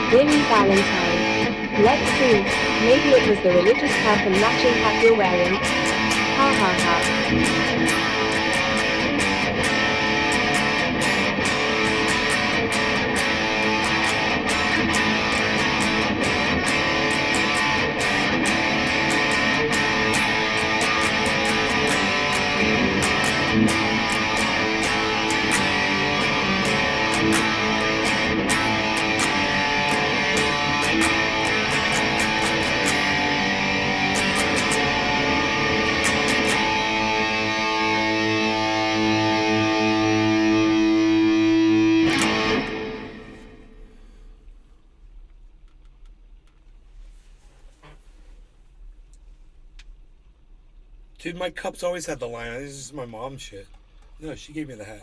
Billy Valentine. Let's see. Maybe it was the religious cap and matching hat you're wearing. Ha ha ha. Dude, my cups always had the line. This is my mom's shit. No, she gave me the hat.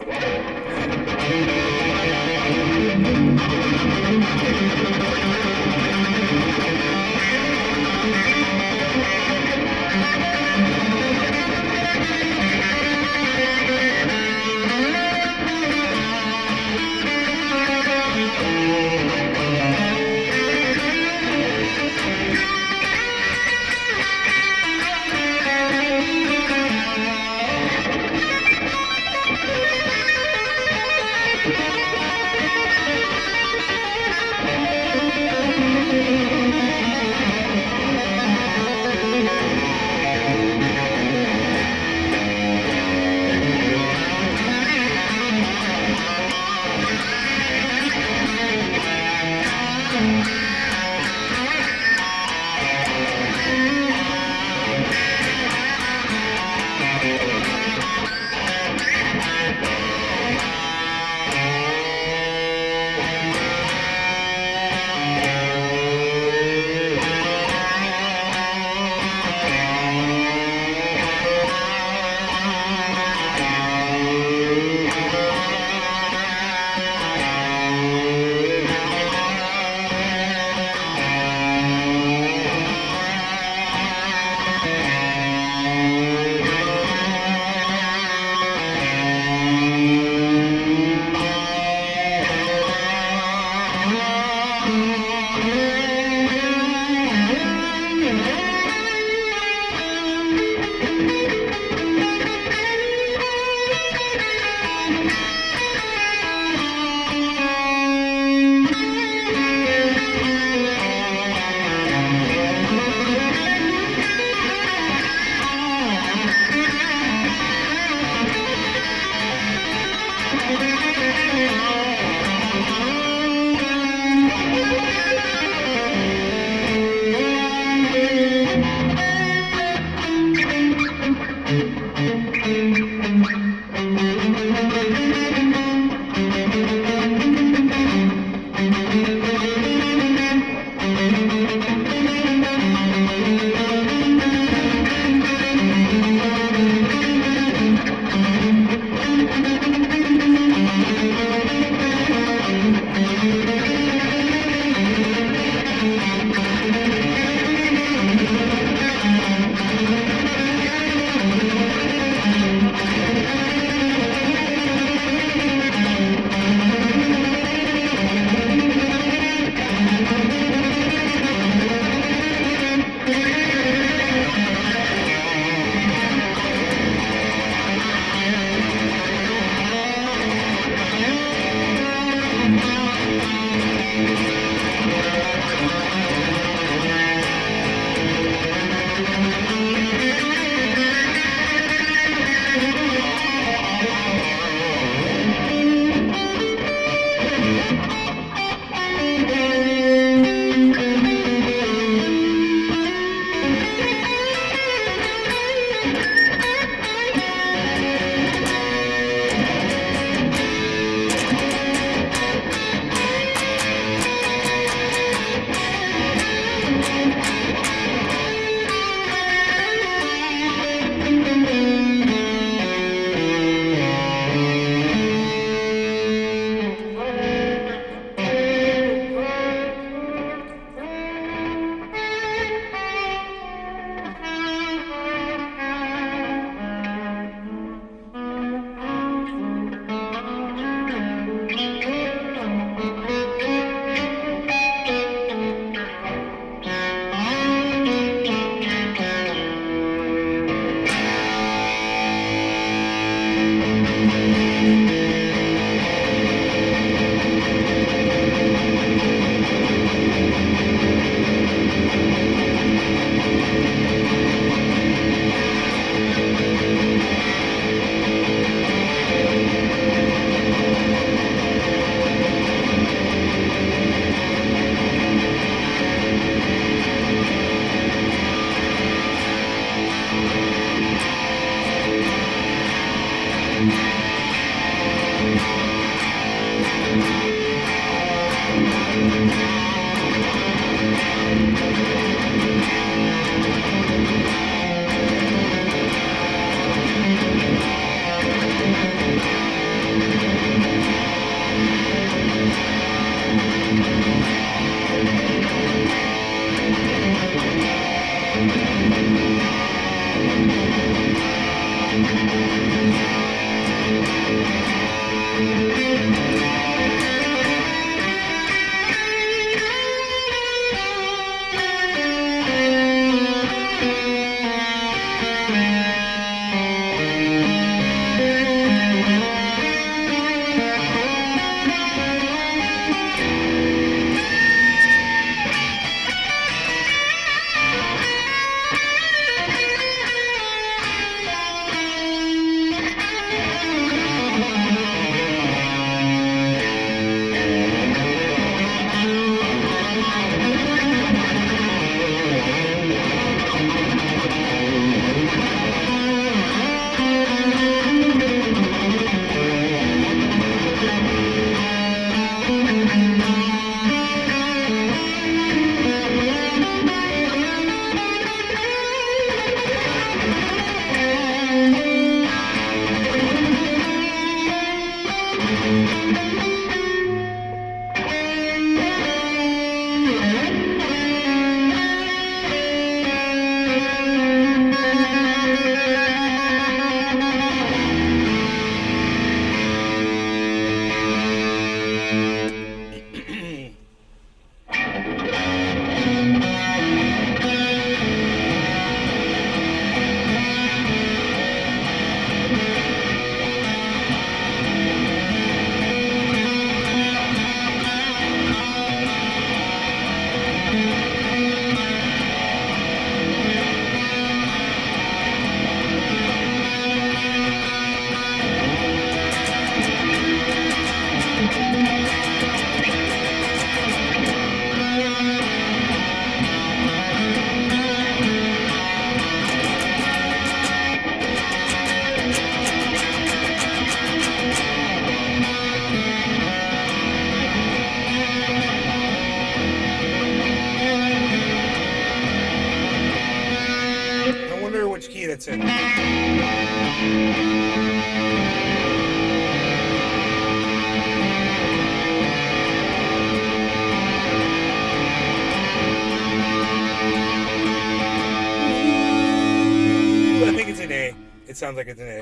It sounds like it's an A.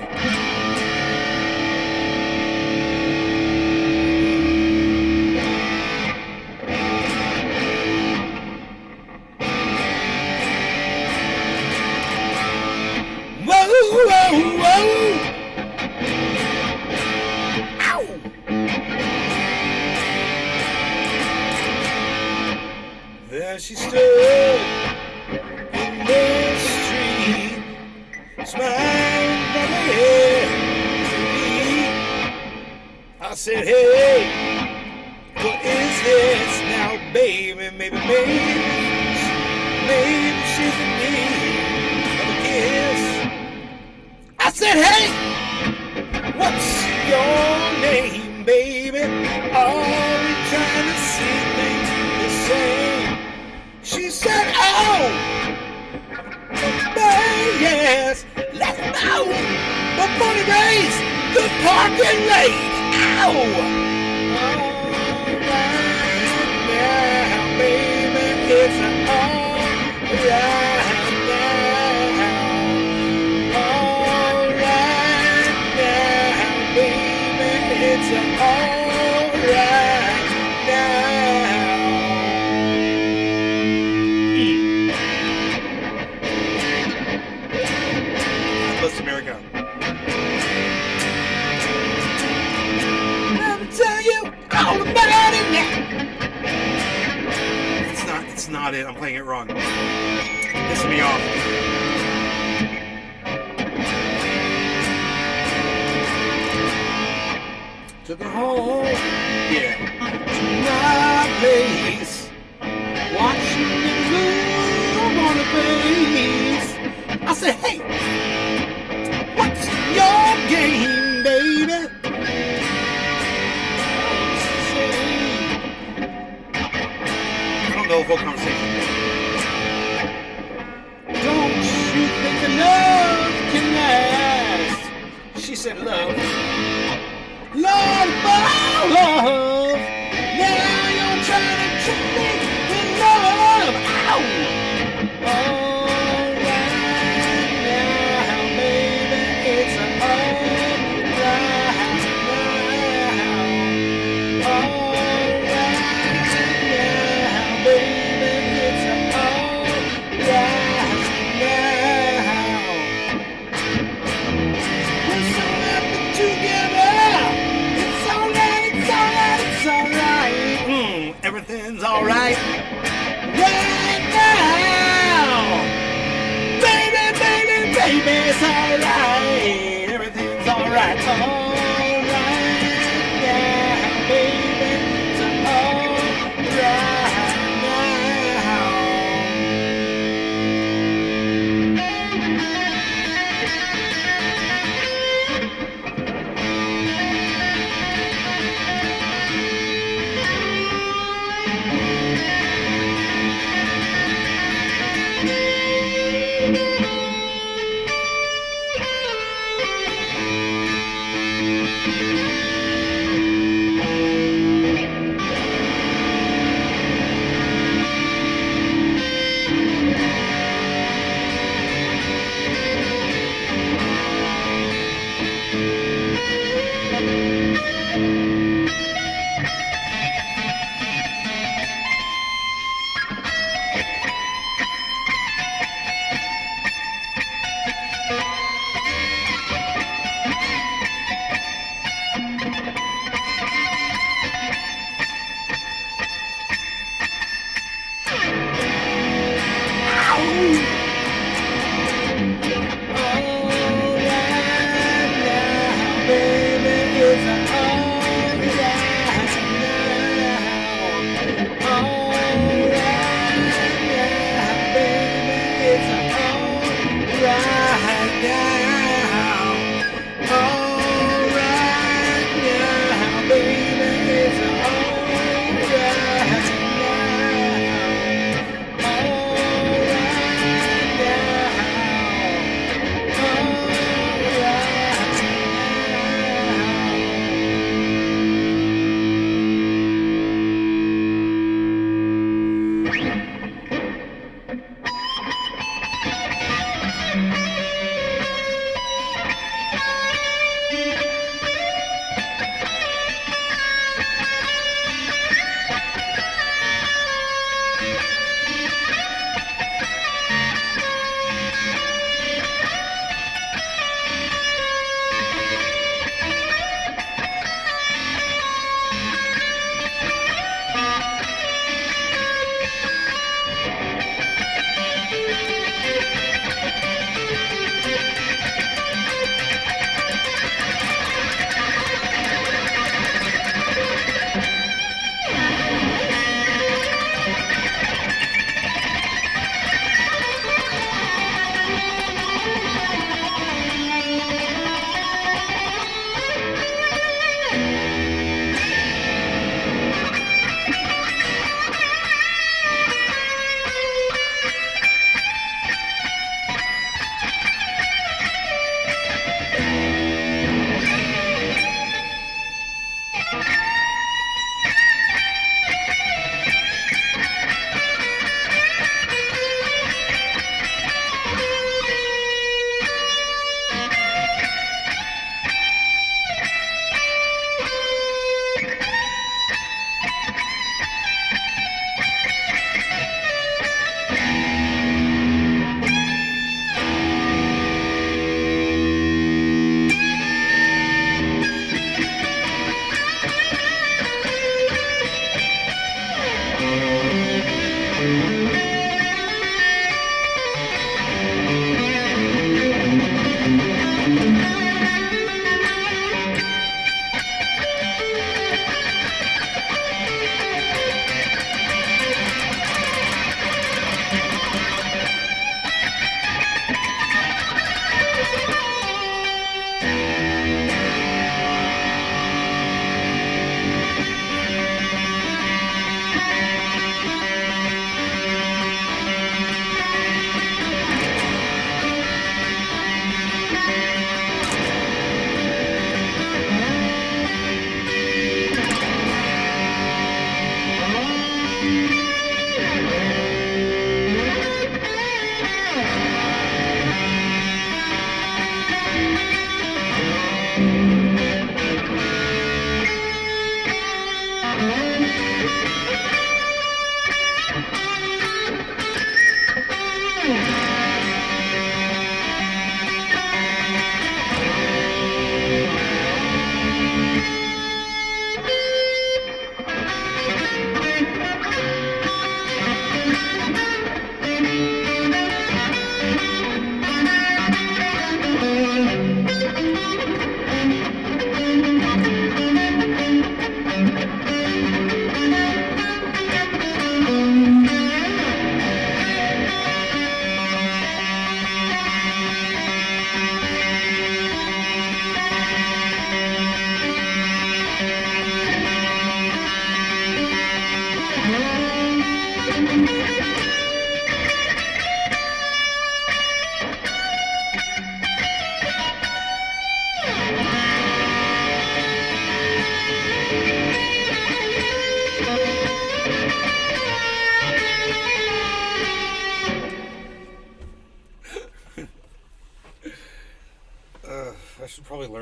Whoa, whoa, whoa. Ow. There she stood in the street, smiling from her head to me. I said, hey, what is this now, baby? Maybe she's in need of a kiss. I said, hey, what's your name, baby? Are we trying to see things the same? She said, oh, baby, yes, let's go. But money race, the parking rate. Ow! All right now, baby, it's all right now. All right now, baby, it's all right now. Let's America. Never tell you all about it now. It's not it. I'm playing it wrong. Pissing me off. Took her home Yeah. to my place, watching the move on her face. I said, hey, what's your game, baby? She said, I don't know the whole conversation. don't you think the love can last? She said, love. Lord, my love. Now you're trying to trick me with love. Ow! All right now, baby, it's all right now. All right now, baby, it's all right now. We're so happy together. It's all right, it's all right, it's all right. Everything's all right. Right now. Baby, baby, baby, it's all right. Everything's all right. All right now, baby, it's all right now.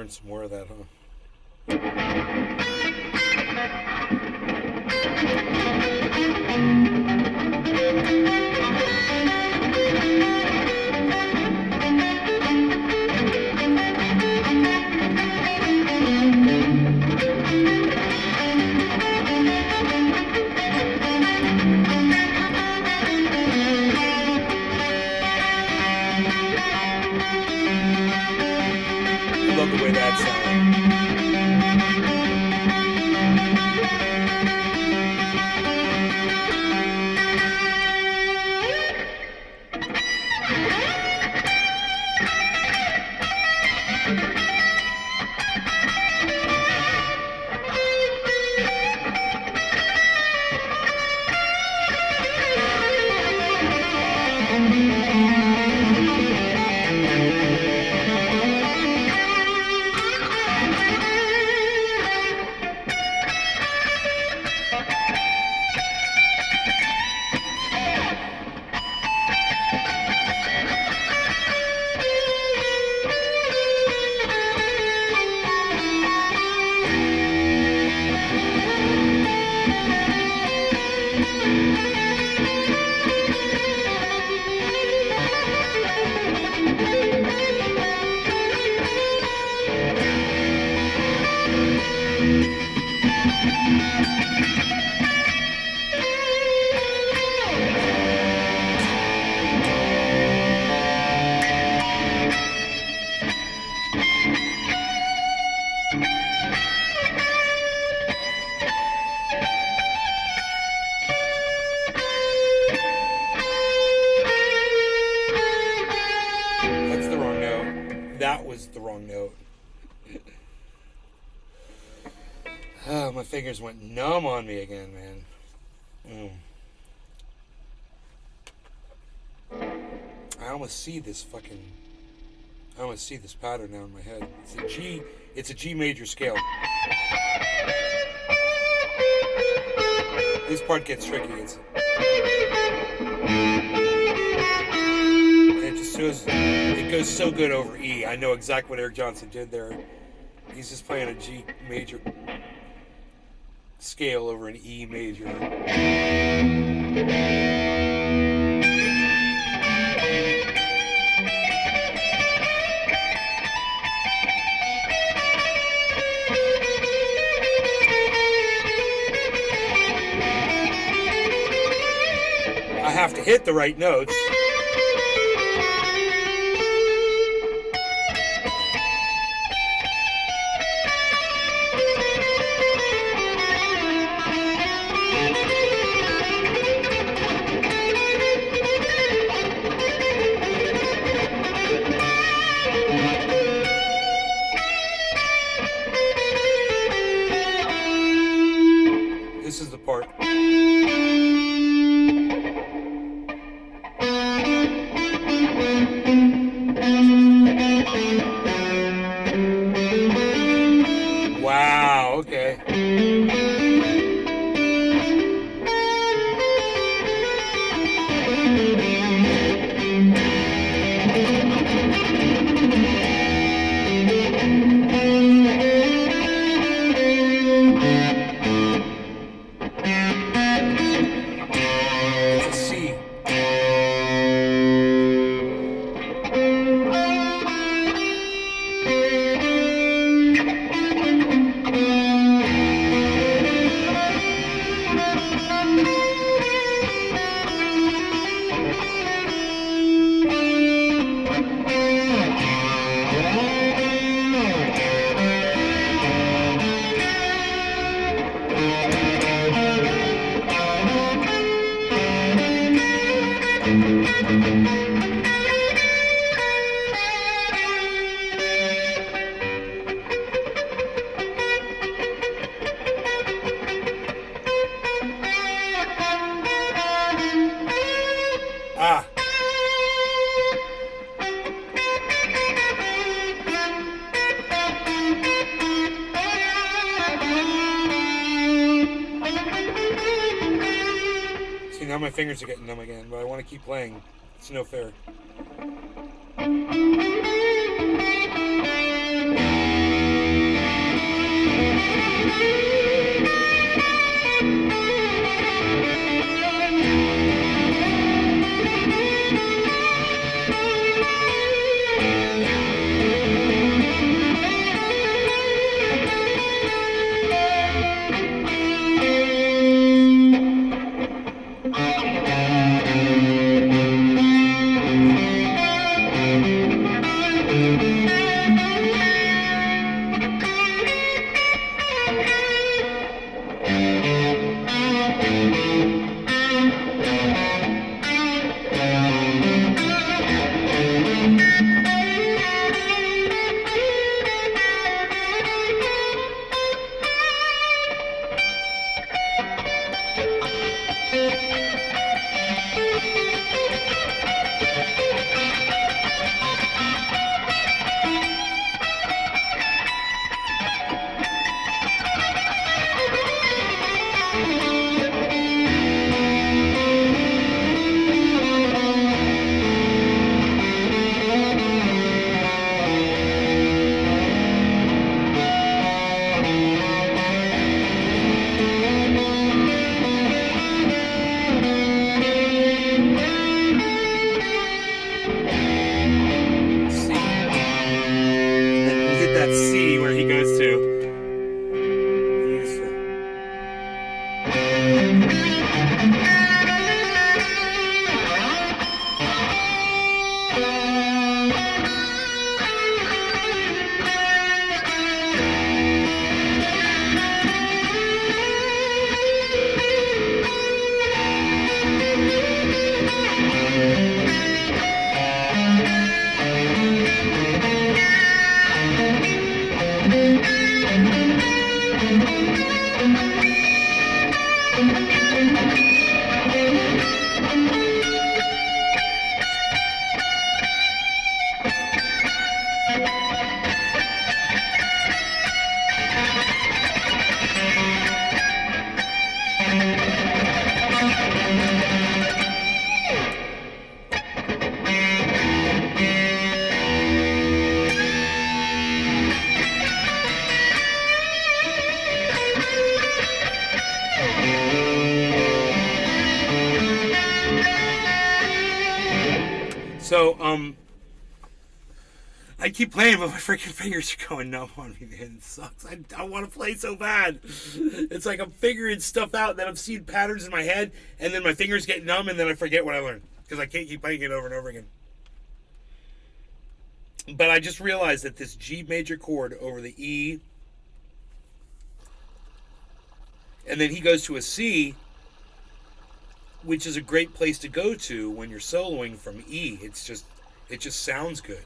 learn some more of that, huh? I love the way that sounds. That's the wrong note. That was the wrong note. Oh, my fingers went numb on me again, man. I almost see this pattern now in my head. It's a G major scale. This part gets tricky. It goes so good over E. I know exactly what Eric Johnson did there. He's just playing a G major scale over an E major. I have to hit the right notes. This is the part. Wow, okay. It's a C. Ah. See, now my fingers are getting numb again, but I want to keep playing. It's no fair. So, I keep playing, but my freaking fingers are going numb on me, man. It sucks. I want to play so bad. It's like I'm figuring stuff out, then I'm seeing patterns in my head, and then my fingers get numb, and then I forget what I learned. Because I can't keep playing it over and over again. But I just realized that this G major chord over the E, and then he goes to a C, which is a great place to go to when you're soloing from E. It just sounds good.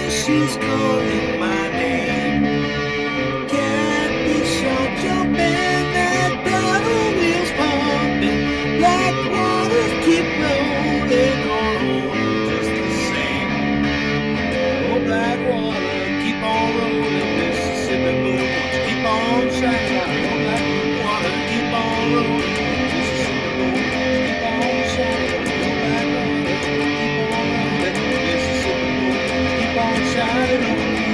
She's calling my name. Catfish are jumping, that paddle wheels pumping, black waters keep rolling on just the same. Oh, black water, keep on rolling, Mississippi moon, won't you keep on shining? Oh, black water, keep on rolling, Mississippi moon, won't you keep on shining? Oh, black water, keep on rolling, Mississippi moon, keep on shining on me.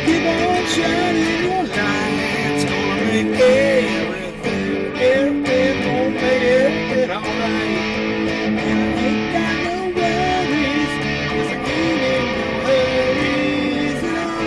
Keep on shining your light. It's gonna make everything gonna make everything alright. And I ain't got no worries, 'cause I ain't in no hurries at all.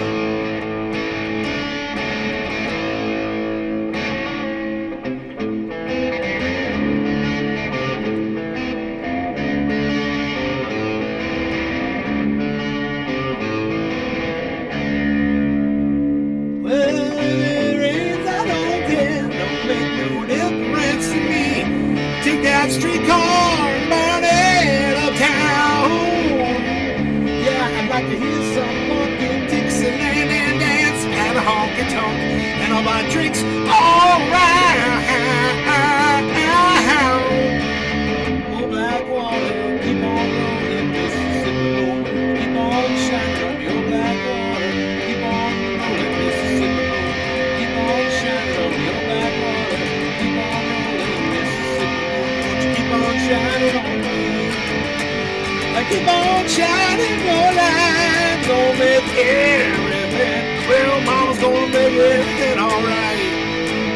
Well, it rains, I don't care, don't make no difference to me. Take that streetcar and burn it uptown. Yeah, I'd like to hear some funky Dixieland and dance at a honky tonk, and I'll buy drinks all around. Oh, black water, keep on rolling, Mississippi moon, keep on shining on your black water, keep on rolling, Mississippi moon, keep on shining on your black water, keep on rolling, Mississippi moon, won't you keep on shining on me? I keep on shining your light, gonna make everything, well, mama's gonna make everything alright.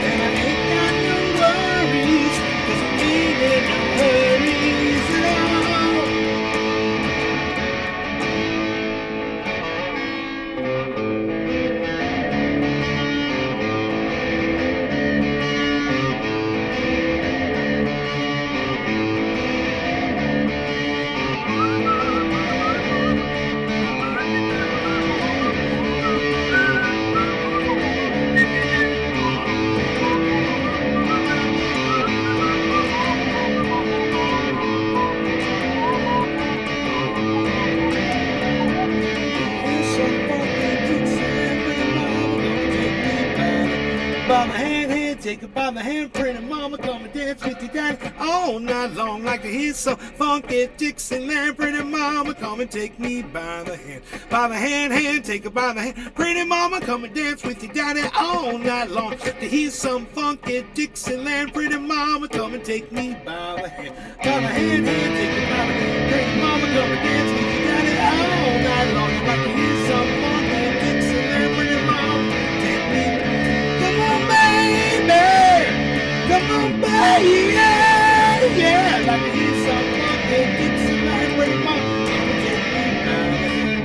And I ain't got no worries, 'cause I ain't in no hurries at all. By my hand, take it by the hand, pretty mama, come and dance with your daddy all night long. Like to hear some funky Dixieland, pretty mama, come and take me by the hand. By the hand, take it by the hand, pretty mama, come and dance with your daddy all night long. To hear some funky Dixieland, pretty mama, come and take me by the hand. By the hand, take it by the hand, pretty mama, come and dance with your daddy all night long. I'd like to hear some funky Dixieland, pretty mama, take me. Come on, baby, yeah, yeah. I'd like to hear some funky Dixieland, pretty mama, come and take me by the hand.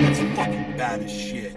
That's fucking bad as shit.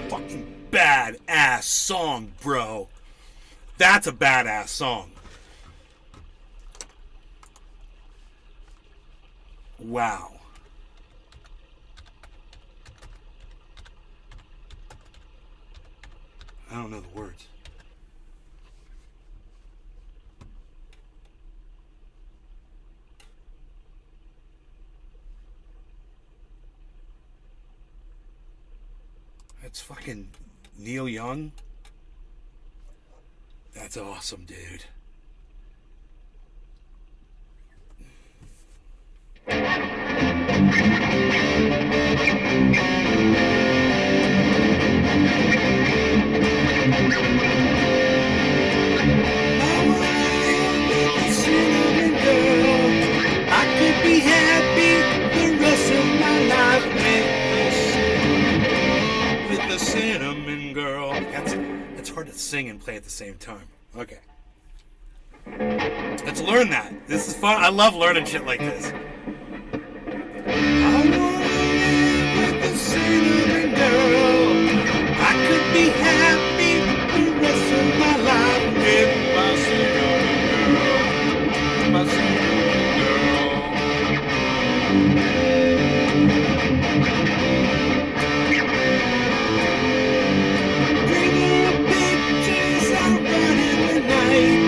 Fucking badass song, bro. That's a badass song. Wow. I don't know the words. That's fucking Neil Young. That's awesome, dude. I could be happy the rest of my life with the cinnamon girl. That's hard to sing and play at the same time. Okay. Let's learn that. This is fun. I love learning shit like this. I wanna live with the cinnamon girl. I could be happy the rest of my life with my cinnamon girl. My cinnamon girl. Dreaming of pictures out right in the night.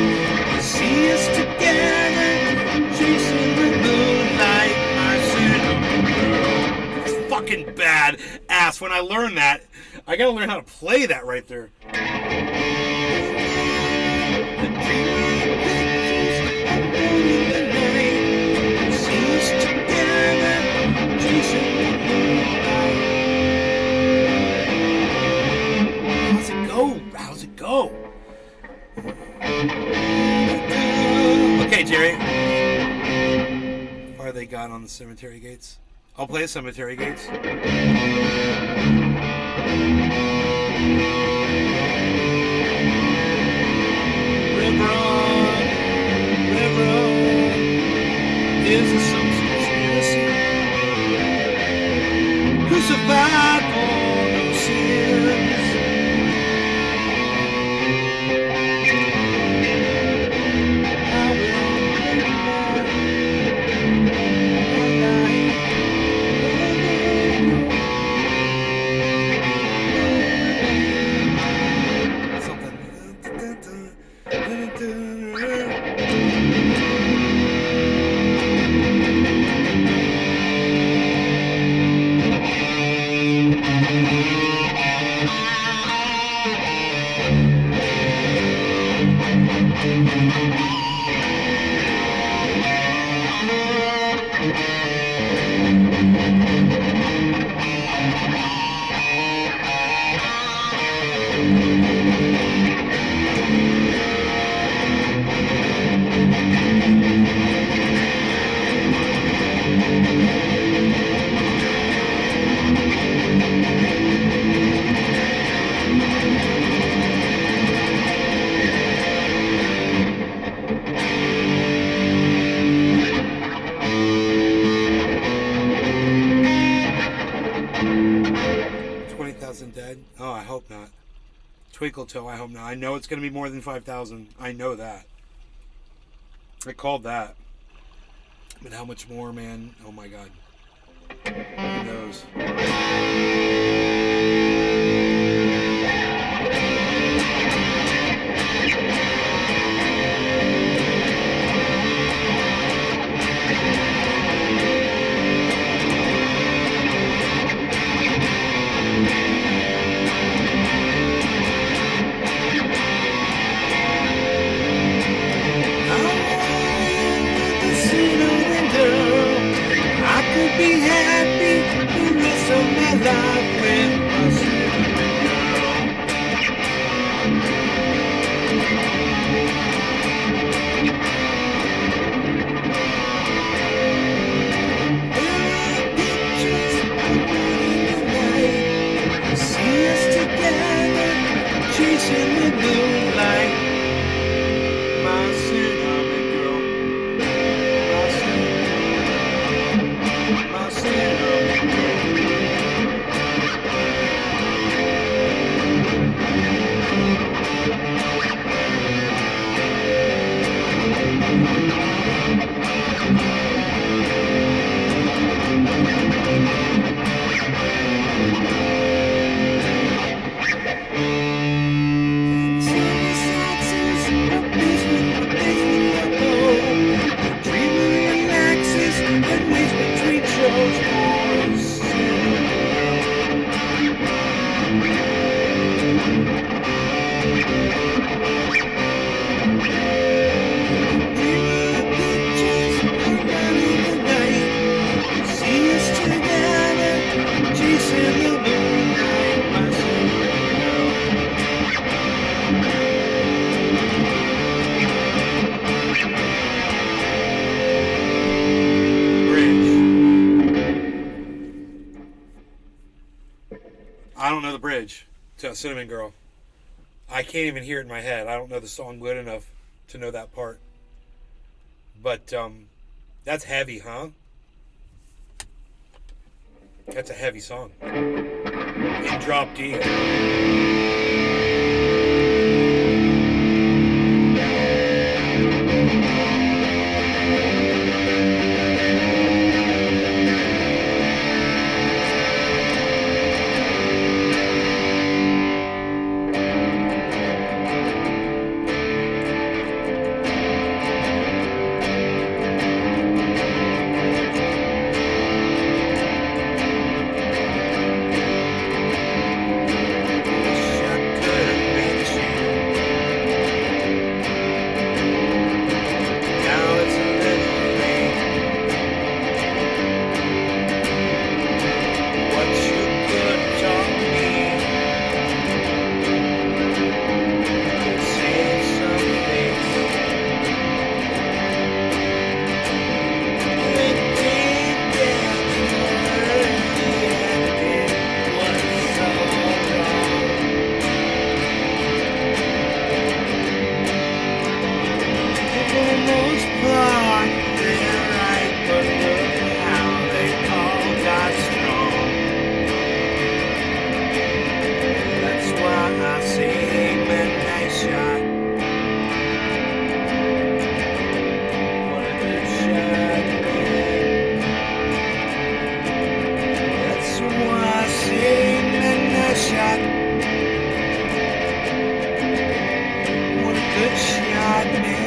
To see us together, chasing the moonlight. My cinnamon girl. It's fucking bad ass. When I learn that, I gotta learn how to play that right there. How's it go? How's it go? Okay, Jerry. How far they got on the cemetery gates? I'll play cemetery gates. River is a conspiracy. Who survived all those sins? I will dead? Oh, I hope not. Twinkle Toe, I hope not. I know it's going to be more than 5,000. I know that. I called that. But how much more, man? Oh my God. Who knows? Be happy the rest of my life with my sweet girl. There are pictures of morning and night. See us together, chasing the moonlight. My cinnamon girl, my cinnamon girl. I don't know the bridge to Cinnamon Girl. I can't even hear it in my head. I don't know the song good enough to know that part. But that's heavy, huh? That's a heavy song. In drop D. What a good shot, man.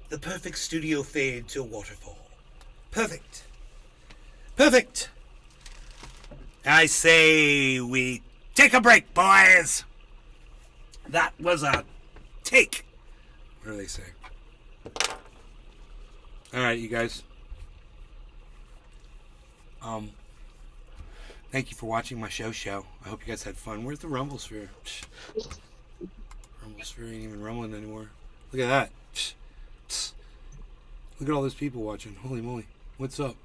The perfect studio fade to a waterfall. Perfect. Perfect. I say we take a break, boys. That was a take. What do they say? All right, you guys. Thank you for watching my show. I hope you guys had fun. Where's the Rumble Sphere? Rumble Sphere ain't even rumbling anymore. Look at that. Look at all those people watching. Holy moly. What's up?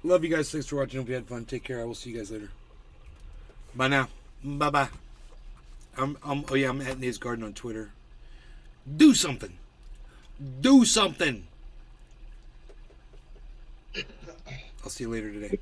Love you guys. Thanks for watching. Hope you had fun. Take care. I will see you guys later. Bye now. Bye-bye. Oh yeah, I'm at Nate's Garden on Twitter. Do something. Do something. I'll see you later today.